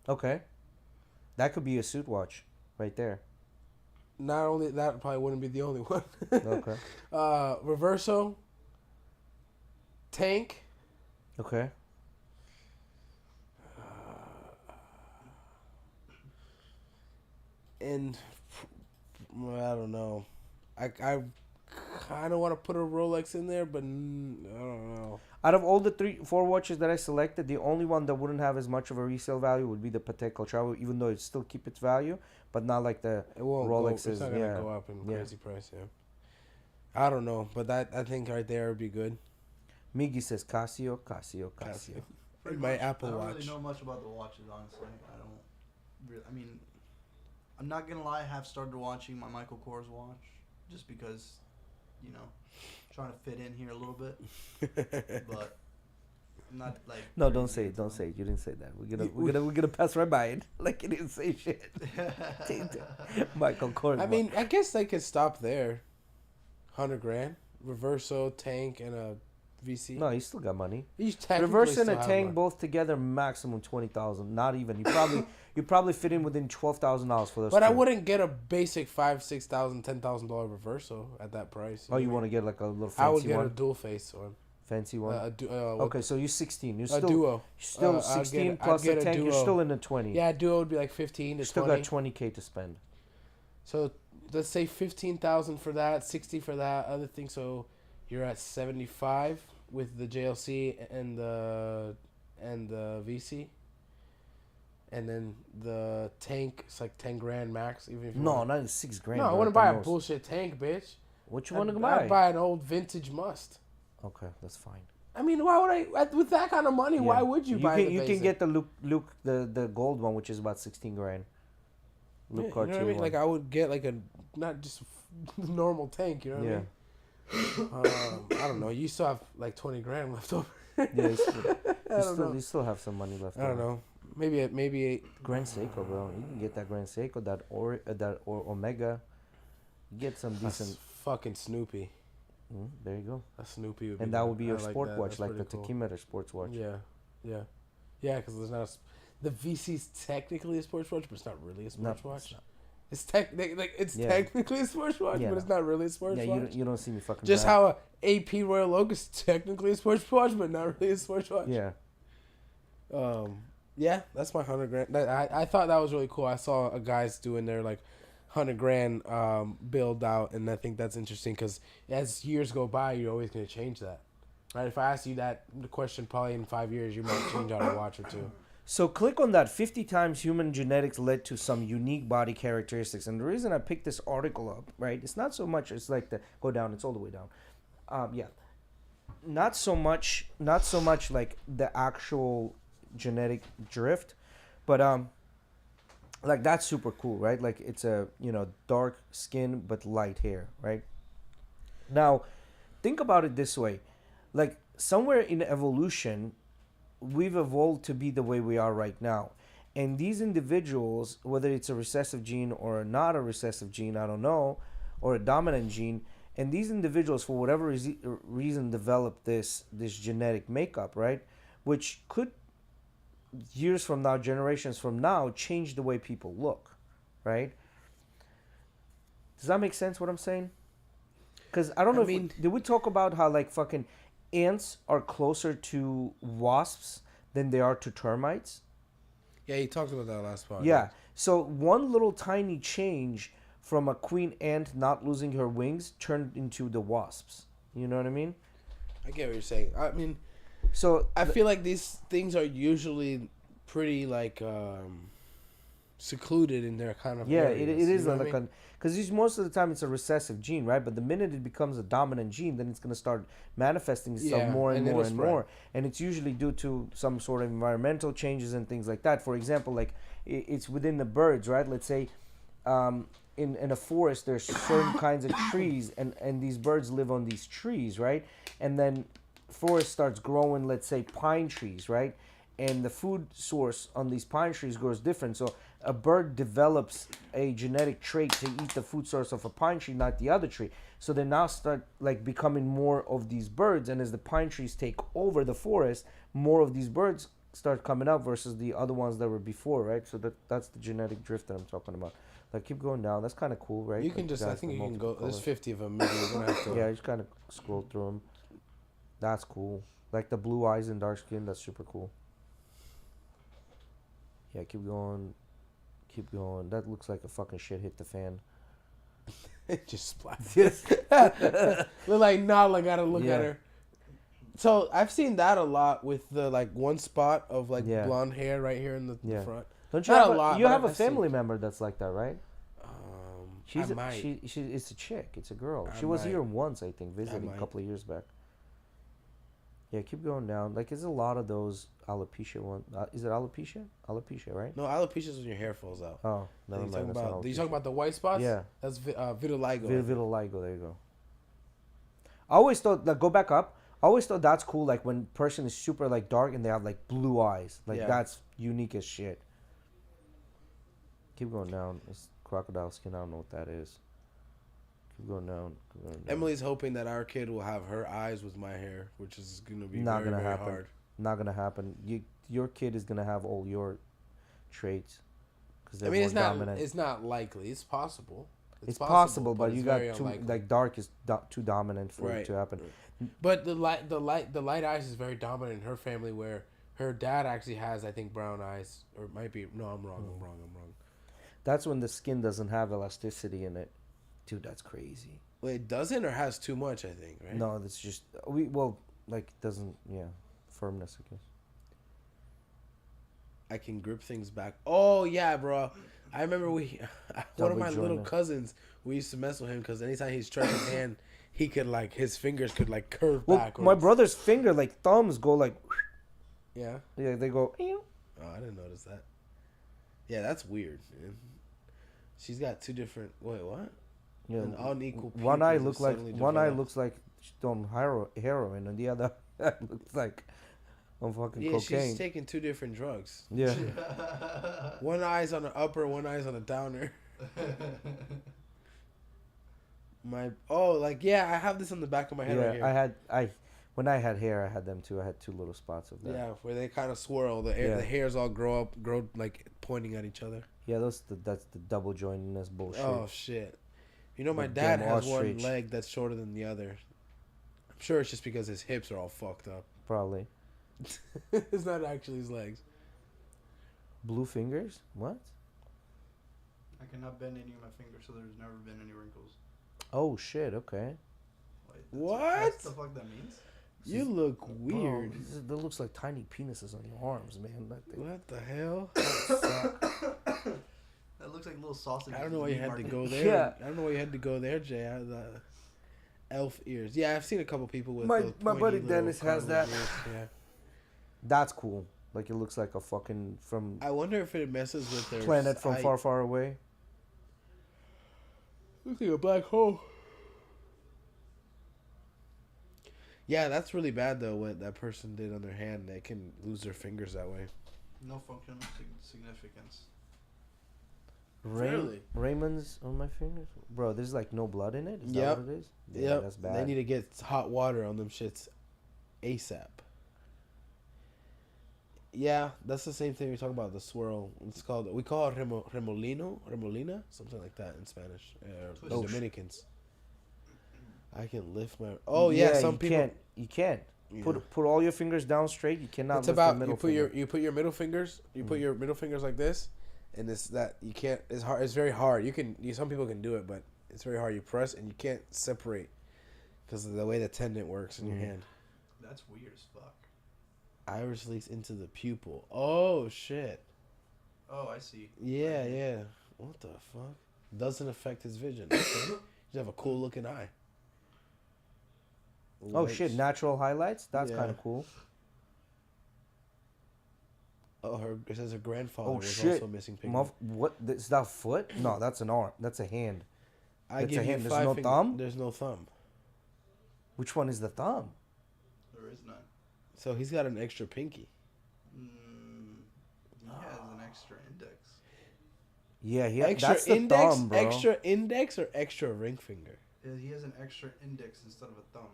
Okay, that could be a suit watch, right there. Not only that, probably wouldn't be the only one. Okay. Reverso. Tank. Okay. And I don't know. I kind of want to put a Rolex in there, but I don't know. Out of all the 4 watches that I selected, the only one that wouldn't have as much of a resale value would be the Patek Caltrava, even though it still keep its value, but not like the It won't Rolexes. go. It's not gonna yeah. go up in Yeah. crazy price. Yeah. I don't know, but that I think right there would be good. Miggy says Casio. My Apple I don't Watch. really know much about the watches, honestly. I don't. Really, I mean, I'm not gonna lie. I have started watching my Michael Kors watch just because, trying to fit in here a little bit. But I'm not like. No, don't say it. Don't say it. You didn't say that. We're gonna pass right by it like you didn't say shit. Michael Kors. I mean, I guess they could stop there. $100,000, Reverso, tank, and a VC. no, you still got money. You technically Reverse and still a have tank one. both together, maximum 20,000. Not even. You probably fit in within $12,000 for those. But I two. wouldn't get a basic $5,000, $6,000, $10,000 Reverso at that price. Oh, you want to get like a little I would fancy get one? a dual face one. Fancy one. Okay, Okay, so you're 16. You're a still duo. you're still I'd 16 I'd plus get a tank. You're duo. still in the 20. Yeah, a duo would be like 15 to You still 20. got 20K to spend. So let's say 15,000 for that, 60 for that other thing. So you're at 75 with the JLC and the VC, and then the tank. It's like 10 grand max. Even if you No, want. not $6,000. No, I bro, want at to buy the a most. bullshit tank, bitch. What you want to I'd buy? buy an old vintage Must. Okay, that's fine. I mean, why would I? With that kind of money, why Yeah. would you buy? Can, the you can basic? get the Luke the gold one, which is about 16 grand. Yeah, Luke you know Cartier what I mean? one. Like I would get like a not just a normal tank. You know what yeah. I mean? I don't know. You still have like 20 grand left over. Yeah, You still have some money left. I don't know. Maybe Grand Seiko, bro. You can get that Grand Seiko, that Omega. You get some that's decent. fucking Snoopy. There you go. A Snoopy would be And that good. would be your I sport that. watch, That's like the pretty cool. Takimeter sports watch. Yeah, because there's not the VC's technically a sports watch, but it's not really a sports watch. It's technically a sports watch, but it's not really a sports watch. You don't see me fucking. Just how a AP Royal Oak is technically a sports watch, but not really a sports watch. Yeah. Yeah, that's my $100,000. I thought that was really cool. I saw a guys doing their like $100,000 build out, and I think that's interesting because as years go by, you're always gonna change that, right? If I ask you that question, probably in 5 years, you might change out a watch or two. So click on that. 50 times human genetics led to some unique body characteristics. And the reason I picked this article up, right? It's not so much. It's like the go down. It's all the way down. Yeah. Not so much like the actual genetic drift, but like that's super cool, right? Like it's a dark skin but light hair, right? Now, think about it this way, like somewhere in evolution, we've evolved to be the way we are right now, and these individuals, whether it's a recessive gene or not a recessive gene, I don't know, or a dominant gene, and these individuals for whatever reason develop this genetic makeup, right, which could years from now, generations from now, change the way people look, right? Does that make sense what I'm saying? Because I don't know did we talk about how like fucking ants are closer to wasps than they are to termites? Yeah, you talked about that last part. Yeah. So one little tiny change from a queen ant not losing her wings turned into the wasps. You know what I mean? I get what you're saying. I mean, so I feel like these things are usually pretty like secluded in their kind of areas, it is like like because most of the time it's a recessive gene, right? But the minute it becomes a dominant gene, then it's going to start manifesting itself more and more and more, and it's usually due to some sort of environmental changes and things like that. For example, like it's within the birds, right? Let's say in a forest there's certain kinds of trees, and these birds live on these trees, right? And then forest starts growing, let's say pine trees, right? And the food source on these pine trees grows different. So a bird develops a genetic trait to eat the food source of a pine tree, not the other tree. So they now start like becoming more of these birds, and as the pine trees take over the forest, more of these birds start coming up versus the other ones that were before, right? So that's the genetic drift that I'm talking about. Like keep going down. That's kind of cool, right? You can like, I think you can go. There's 50 of them. Maybe you're gonna have to. Yeah, you just kind of scroll through them. That's cool. Like the blue eyes and dark skin. That's super cool. Yeah, keep going. Keep going. That looks like a fucking shit hit the fan. It just splattered. Look like Nala gotta look at her. So I've seen that a lot with the like one spot of like blonde hair right here in the front. Don't you Not have a lot, you but have a I've family member that's like that, right? I might. It's a chick. It's a girl. She was here once, I think, visiting a couple of years back. Yeah, keep going down. Like, there's a lot of those alopecia ones. Is it alopecia? Alopecia, right? No, alopecia is when your hair falls out. Oh, never mind. You talking about the white spots? Yeah. That's vitiligo. Vitiligo, there you go. I always thought, like, go back up. I always thought that's cool, like, when person is super, like, dark and they have, like, blue eyes. Like, that's unique as shit. Keep going down. It's crocodile skin. I don't know what that is. Keep going down. Emily's hoping that our kid will have her eyes with my hair, which is going to be not very, gonna very happen. hard. Not going to happen. Your kid is going to have all your traits. I mean, it's not likely. It's possible. It's possible, but you got too like dark is too dominant for it to happen. But the light eyes is very dominant in her family, where her dad actually has, I think, brown eyes, or it might be. No, I'm wrong. I'm wrong. That's when the skin doesn't have elasticity in it, dude. That's crazy. Well, it doesn't, or has too much, I think. Right? No, that's just doesn't firmness, I guess. I can grip things back. Oh yeah, bro. I remember one of my little cousins. We used to mess with him because anytime he stretched his hand, he could his fingers could curve backwards. My brother's finger, thumbs go like. Yeah. Yeah, they go. Oh, I didn't notice that. Yeah, that's weird, man. She's got two different. Wait, what? Yeah, an unequal. One eye looks like she's on heroin, and the other looks like on fucking Yeah, cocaine. she's taking 2 different drugs. Yeah. One eye's on the upper, one eye's on the downer. I have this on the back of my head right here. When I had hair, I had them too. I had 2 little spots of that. Yeah, where they kind of swirl. The hairs all grow like pointing at each other. Yeah, that's the double jointedness bullshit. Oh shit! You know, my Like dad damn has ostrich. one leg that's shorter than the other. I'm sure it's just because his hips are all fucked up. Probably. It's not actually his legs. Blue fingers? What? I cannot bend any of my fingers, so there's never been any wrinkles. Oh shit. Okay. Like, What? That's the fuck that means? You look weird. Bro, that looks like tiny penises on your arms, man. What the hell? That looks like little sausage. I don't know why you had to go there. Yeah. I don't know why you had to go there, Jay. The elf ears. Yeah, I've seen a couple people with My those buddy pointy little Dennis has cartilage that. ears. Yeah. That's cool. Like it looks like a fucking from I wonder if it messes with their planet from sight. far, far away. Looks like a black hole. Yeah, that's really bad though. What that person did on their hand, they can lose their fingers that way. No functional significance. Really? Raymond's on my fingers, bro. There's like no blood in it. Is Yep. that what it is? Yeah, that's bad. They need to get hot water on them shits ASAP. Yeah, that's the same thing we talk about, the swirl. We call it remolina, something like that in Spanish. The Dominicans. I can lift my. Oh yeah, some you people. You can't. Yeah. Put all your fingers down straight. You cannot. It's lift about the middle you put your middle fingers. You put your middle fingers like this, and it's that you can't. It's hard. It's very hard. Some people can do it, but it's very hard. You press and you can't separate because of the way the tendon works in your hand. That's weird as fuck. Iris leaks into the pupil. Oh shit. Oh, I see. Yeah, yeah. What the fuck? Doesn't affect his vision. Okay. You have a cool looking eye. Oh shit! Natural highlights. That's Yeah. kind of cool. Oh, it says her grandfather Oh was shit! also missing pigment. What is that? Foot? No, that's an arm. That's a hand. I It's give a you hand. There's 5 no finger- thumb? There's no thumb. Which one is the thumb? There is none. So he's got an extra pinky. He has an extra index. Yeah, Extra that's the index, thumb, bro. extra index, or extra ring finger. He has an extra index instead of a thumb.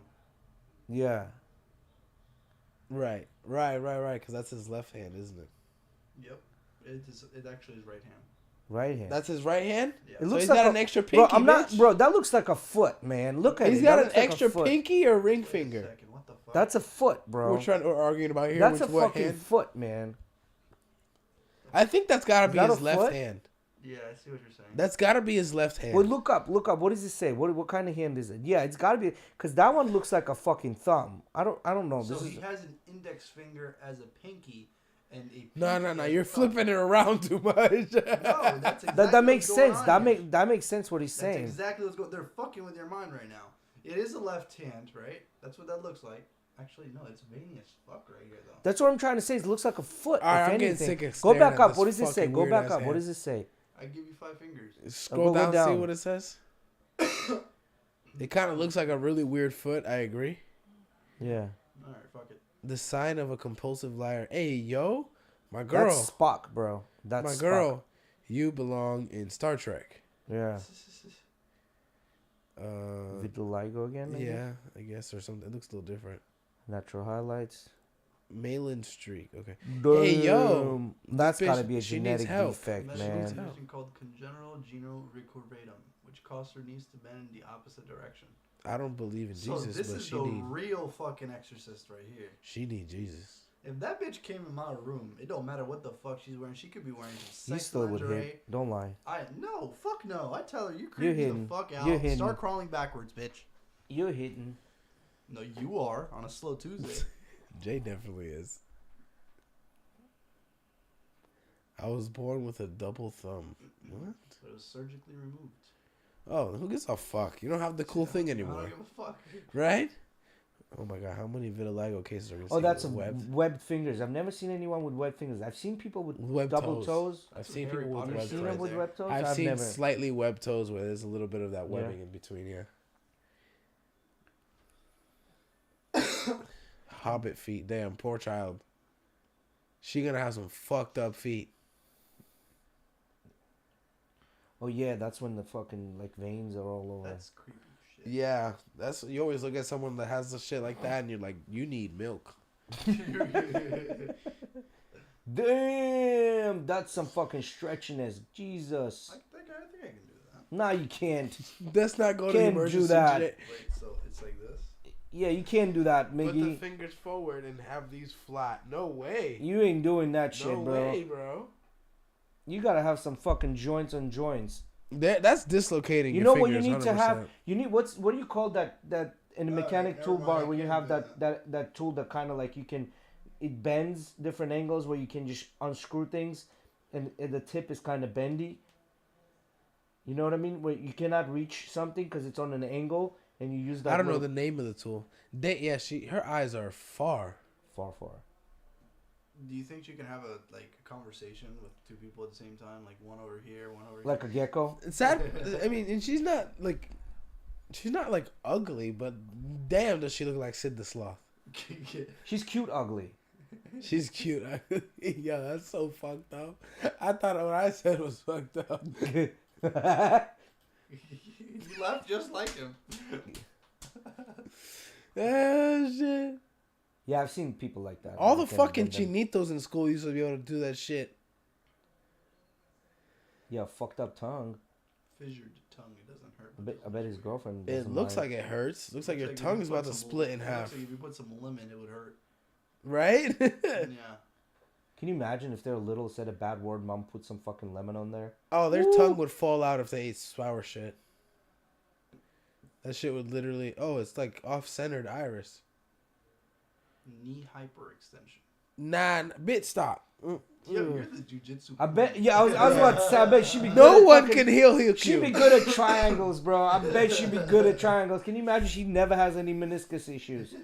Yeah. Right. Because that's his left hand, isn't it? Yep. It actually is right hand. Right hand. That's his right hand. Yeah. It So he's like got a- an extra Bro, pinky. I'm not, bitch. bro. That looks like a foot, man. Look at it. He's got That an looks like a extra foot. pinky or ring Wait a finger. second, what the fuck? That's a foot, bro. We're arguing about here. That's which a what fucking hand? foot, man. I think that's gotta Is be that his a left foot? hand. Yeah, I see what you're saying. That's gotta be his left hand. Well, look up. What does it say? What kind of hand is it? Yeah, it's got to be because that one looks like a fucking thumb. I don't know. So This he is has an index finger as a pinky, and a pinky No. as a You're thumb. flipping it around too much. No, that's exactly that makes what's going sense. on here. That makes sense what he's That's saying. exactly what's going. They're fucking with your mind right now. It is a left hand, right? That's what that looks like. Actually, no, it's veiny as fuck right here, though. That's what I'm trying to say. It looks like a foot. All right, if I'm getting anything. sick of Go staring back at up. this What does it say? fucking Go back weird-ass up. What hand. does it say? I give you 5 fingers. Scroll Go down, down. see what it says. It kind of looks like a really weird foot. I agree. Yeah. All right, fuck it. The sign of a compulsive liar. Hey, yo, my girl, That's Spock, bro. That's my Spock. girl, you belong in Star Trek. Yeah. Uh, Vitiligo again. Maybe? yeah, I guess, or something. It looks a little different. Natural highlights. Malin streak. Okay. Hey, yo, Damn. That's this got to bitch, be a she needs genetic help. defect, Medical man. help. condition called congenital genorecurvatum, which causes her knees to bend in the opposite direction. I don't believe in So Jesus, this but is she the need real fucking exorcist right here. Jesus. If that bitch came in my room, it don't matter what the fuck she's wearing. She could be wearing some You sex still would lingerie. hit. Don't lie. Fuck no. I tell her you creep me hitting. the fuck out. You're hitting. Start crawling backwards, bitch. You're hitting. No, you are on a slow Tuesday. Jay definitely is. I was born with a double thumb. What? But it was surgically removed. Oh, who gives a fuck? You don't have the cool thing I anymore, don't give a fuck. right? Oh my god, how many vitiligo cases are we seeing? Oh, that's webbed? webbed fingers. I've never seen anyone with webbed fingers. I've seen people with Webbed double toes. I've That's seen what Harry people with Potter Have you webbed seen shit them right toes. with there. webbed toes? I've seen never. slightly webbed toes where there's a little bit of that Yeah. webbing in between, yeah. Hobbit feet. Damn, poor child. she gonna have some fucked up feet. Oh yeah, that's when the fucking like veins are all over. That's creepy shit. Yeah, that's you always look at someone that has the shit like that, and you're like, you need milk. Damn, that's some fucking stretchiness. Jesus. I think I can do that. Nah, you can't. That's not going to Can't emergency. do that. Wait, so it's like this? Yeah, you can't do that, Put the Miggy. fingers forward and have these flat. No way. You ain't doing that shit, No bro. way, bro. You gotta have some fucking joints on joints. That's dislocating. You your know what you fingers, need to have? 100%. You need what do you call that in the mechanic never mind, toolbar I when you can't have do that tool that kind of like it bends different angles where you can just unscrew things and the tip is kind of bendy. You know what I mean? Where you cannot reach something because it's on an angle and you use that. I don't know the name of the tool. Her eyes are far. far. Do you think you can have a conversation with two people at the same time, like one over here, one over here? Like a gecko. It's sad. I mean, and she's not like ugly, but damn, does she look like Sid the Sloth? She's cute ugly. She's cute. Yeah, that's so fucked up. I thought what I said was fucked up. You laugh just like him. Ah, shit. Yeah, I've seen people like that. All the Like, fucking them- chinitos in school used to be able to do that shit. Yeah, fucked up tongue. Fissured tongue, it doesn't hurt. I bet his girlfriend. It doesn't looks mind. like it hurts. Looks like your if tongue you is put about to some split in it looks half. like if you put some lemon, it would hurt. Right? Yeah. Can you imagine if they're little, said a bad word, mom put some fucking lemon on there? Oh, their tongue would fall out if they ate sour shit. That shit would literally... Oh, it's like off-centered iris. Knee hyperextension. Nah, bit stop. Yo, you're the jujitsu. I bet. Yeah, I was about to say. I bet she'd be. Good No at one fucking- can heal She'd be you. good at triangles, bro. I bet she'd be good at triangles. Can you imagine? She never has any meniscus issues.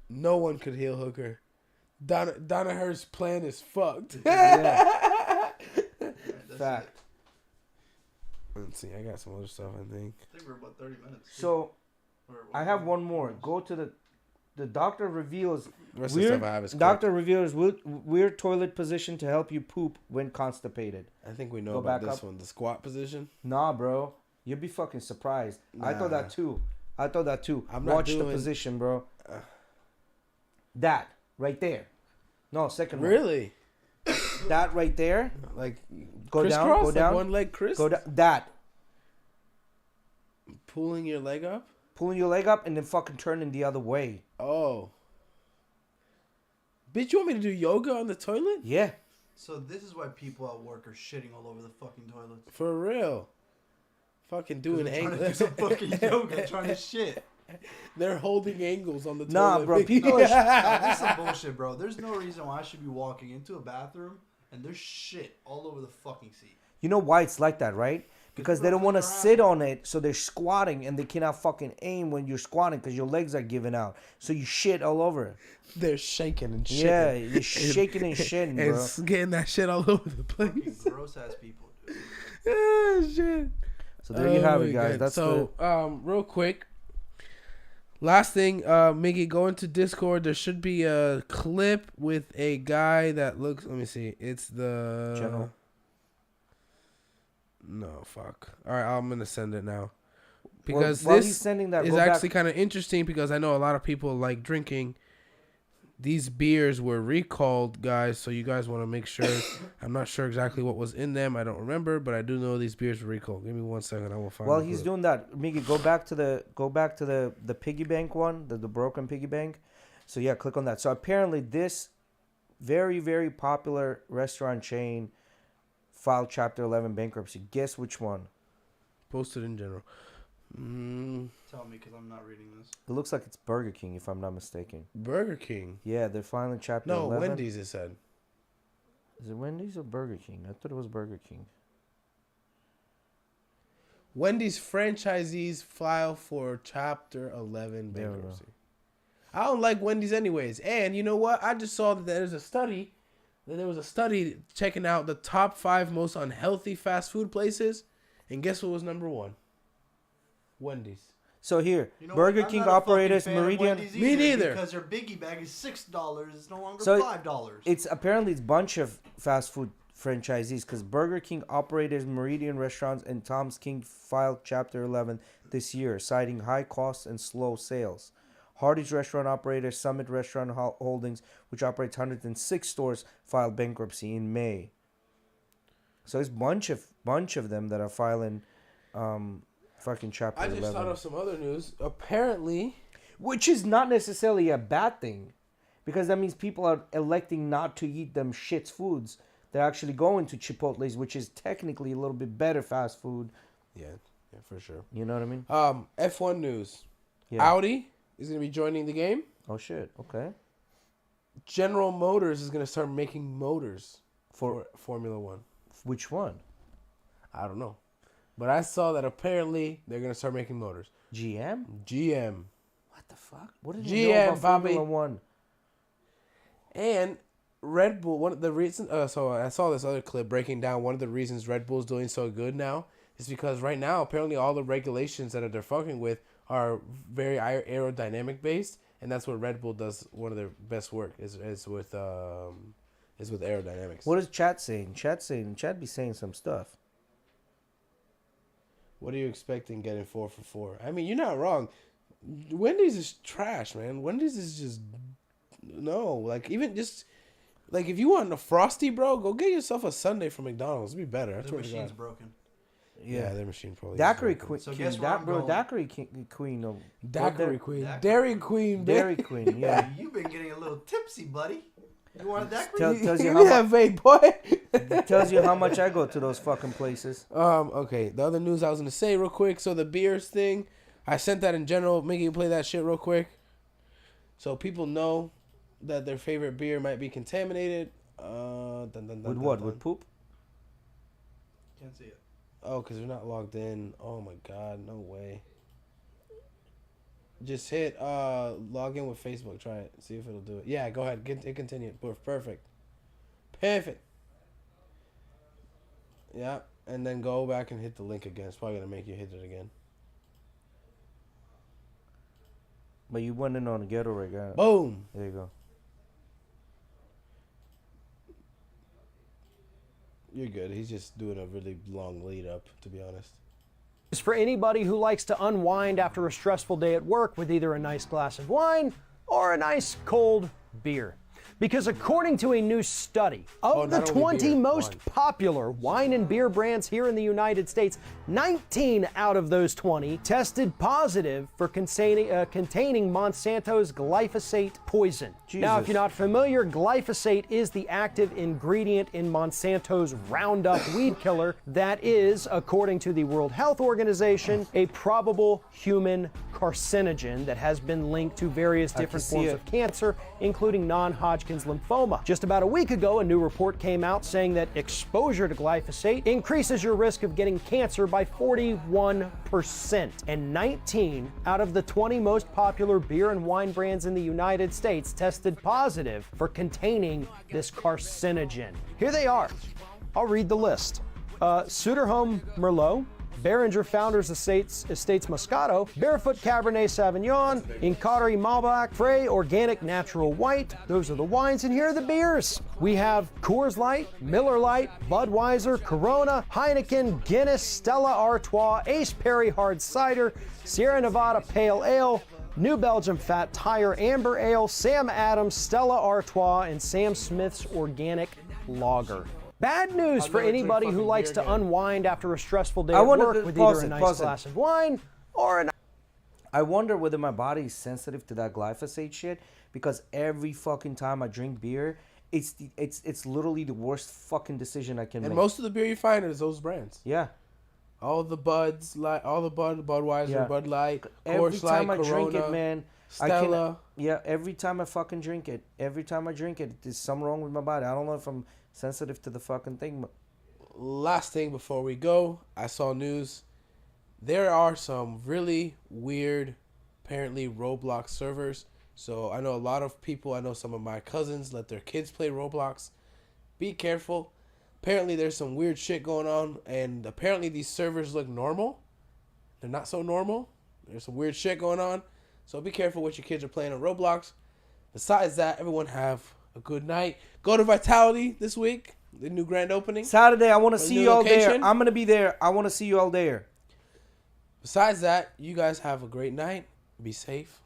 No one could heal Hooker. Danaher's plan is fucked. Yeah, That's fact. it. Let's see. I got some other stuff, I think. I think we're about 30 minutes. So Or- I have one more. Go to the doctor reveals The rest of the weird. stuff I have is Doctor reveals weird toilet position to help you poop when constipated. I think we know Go about back this up. one. The squat position. Nah, bro. You'll be fucking surprised. I thought that too. I'm not Watch the doing- position, bro. That right there. No, second one. Really? That right there. Like Go down. crisscross? Go Like down. one leg Chris? Go down. That. Pulling your leg up? Pulling your leg up and then fucking turning the other way. Oh. Bitch, you want me to do yoga on the toilet? Yeah. So this is why people at work are shitting all over the fucking toilets. For real. Fucking doing Trying to do some fucking yoga, trying to shit. They're holding angles on the toilet. Nah, bro, people are Nah, this is some bullshit, bro. There's no reason why I should be walking into a bathroom and there's shit all over the fucking seat. You know why it's like that, right? Because they don't want to sit on it, so they're squatting and they cannot fucking aim when you're squatting because your legs are giving out. So you shit all over it. They're shaking and shit. Yeah, you're shaking and shitting, bro. It's getting that shit all over the Fucking place. gross ass people, dude. Ah, shit. So there you have Oh it, my guys. God. That's so, real quick. Last thing, Miggy, go into Discord. There should be a clip with a guy that looks. Let me see. It's the General. No, fuck. All right, I'm gonna send it now because while he's this sending that, is go back- actually kind of interesting because I know a lot of people like drinking. These beers were recalled, guys, so you guys want to make sure. I'm not sure exactly what was in them. I don't remember, but I do know these beers were recalled. Give me 1 second. I will find. While the he's clip. doing that, Miggy, go back to the piggy bank one, the broken piggy bank. So yeah, click on that. So apparently this very, very popular restaurant chain filed Chapter 11 bankruptcy. Guess which one? Posted in general. Tell me, because I'm not reading this. It looks like it's Burger King, if I'm not mistaken. Burger King. Yeah, they're filing Chapter No, 11. Wendy's. It said. Is it Wendy's or Burger King? I thought it was Burger King. Wendy's franchisees file for Chapter 11 There we go. bankruptcy. I don't like Wendy's anyways. And you know what? I just saw that there's a study. That there was a study checking out the top 5 most unhealthy fast food places. And guess what was number 1? Wendy's. So here, You know Burger what? I'm King not a fucking operators fan of Meridian. Wendy's Me either, neither. Because their biggie bag is $6. It's no longer So $5. It's apparently it's a bunch of fast food franchisees because Burger King operators Meridian restaurants and Tom's King filed Chapter 11 this year, citing high costs and slow sales. Hardee's restaurant operator Summit Restaurant Holdings, which operates 106 stores, filed bankruptcy in May. So it's bunch of them that are filing fucking Chapter 11. I just thought of some other news. Apparently, Which is not necessarily a bad thing, because that means people are electing not to eat them shits foods. They're actually going to Chipotle's, which is technically a little bit better fast food. yeah, for sure. You know what I mean? F1 news. Yeah. Audi is going to be joining the game. Oh shit. Okay. General Motors is going to start making motors For for Formula One. which one? I don't know. But I saw that apparently they're going to start making motors. GM? GM. What the fuck? What did you know GM, about Formula Bobby. One? And Red Bull, one of the reasons, so I saw this other clip breaking down one of the reasons Red Bull's doing so good now is because right now, apparently all the regulations that they're fucking with are very aerodynamic based, and that's what Red Bull does. One of their best work is with aerodynamics. What is Chat saying? Chat be saying some stuff. What are you expecting getting 4 for 4? I mean, you're not wrong. Wendy's is trash, man. Wendy's is just no. Like even just like if you want a Frosty, bro, go get yourself a Sundae from McDonald's. It'd be better. That's The what machine's broken. Yeah, their machine probably. Daiquiri is broken. Queen. So guess where I'm going. Daiquiri Queen. Of, Daiquiri Queen. Daiquiri. Dairy Queen. Dairy Queen. Yeah. Hey, you've been getting a little tipsy, buddy. You want a daiquiri? Tells you Give how me that vape, boy. It tells you how much I go to those fucking places. Okay. The other news I was gonna say real quick. So the beers thing, I sent that in general. Make you play that shit real quick, so people know that their favorite beer might be contaminated. With what? With poop? Can't see it. Oh, because they're not logged in. Oh my god, no way. Just hit log in with Facebook. Try it. See if it'll do it. Yeah, go ahead. Continue. Perfect. Perfect. Yeah, and then go back and hit the link again. It's probably gonna make you hit it again. But you went in on GhettoRig. Boom. There you go. You're good. He's just doing a really long lead up, to be honest. It's for anybody who likes to unwind after a stressful day at work with either a nice glass of wine or a nice cold beer. Because according to a new study, of the not only 20 beer, most wine. popular wine and beer brands here in the United States, 19 out of those 20 tested positive for containing Monsanto's glyphosate poison. Now, if Jesus. you're not familiar, glyphosate is the active ingredient in Monsanto's Roundup weed killer that is, according to the World Health Organization, a probable human carcinogen that has been linked to various different see forms it. of cancer, including non-Hodgkin's lymphoma. Just about a week ago, a new report came out saying that exposure to glyphosate increases your risk of getting cancer by 41%. And 19 out of the 20 most popular beer and wine brands in the United States tested positive for containing this carcinogen. Here they are. I'll read the list. Suderholm Merlot, Beringer Founders Estates Moscato, Barefoot Cabernet Sauvignon, Incari Malbec, Frey Organic Natural White. Those are the wines, and here are the beers. We have Coors Light, Miller Lite, Budweiser, Corona, Heineken, Guinness, Stella Artois, Ace Perry Hard Cider, Sierra Nevada Pale Ale, New Belgium Fat Tire Amber Ale, Sam Adams, Stella Artois, and Sam Smith's Organic Lager. Bad news for never drink anybody who fucking likes beer to again. unwind after a stressful day I at wanted work to with pause either a it, nice pause it. glass of wine or an I wonder whether my body is sensitive to that glyphosate shit because every fucking time I drink beer, it's literally the worst fucking decision I can And make. most of the beer you find is those brands. Yeah. All the Buds, like all the Budweiser, Yeah. Bud Light, Every Coors time Light, I Corona, drink it, man, Stella. yeah, every time I fucking drink it, there's something wrong with my body. I don't know if I'm sensitive to the fucking thing. But Last thing before we go, I saw news. There are some really weird, apparently, Roblox servers. So I know a lot of people, I know some of my cousins let their kids play Roblox. Be careful. Apparently there's some weird shit going on, and apparently these servers look normal. They're not so normal. There's some weird shit going on. So be careful what your kids are playing on Roblox. Besides that, everyone have a good night. Go to Vitality this week. The new grand opening. Saturday, I want to A see new you all there. location. I'm going to be there. I want to see you all there. Besides that, you guys have a great night. Be safe.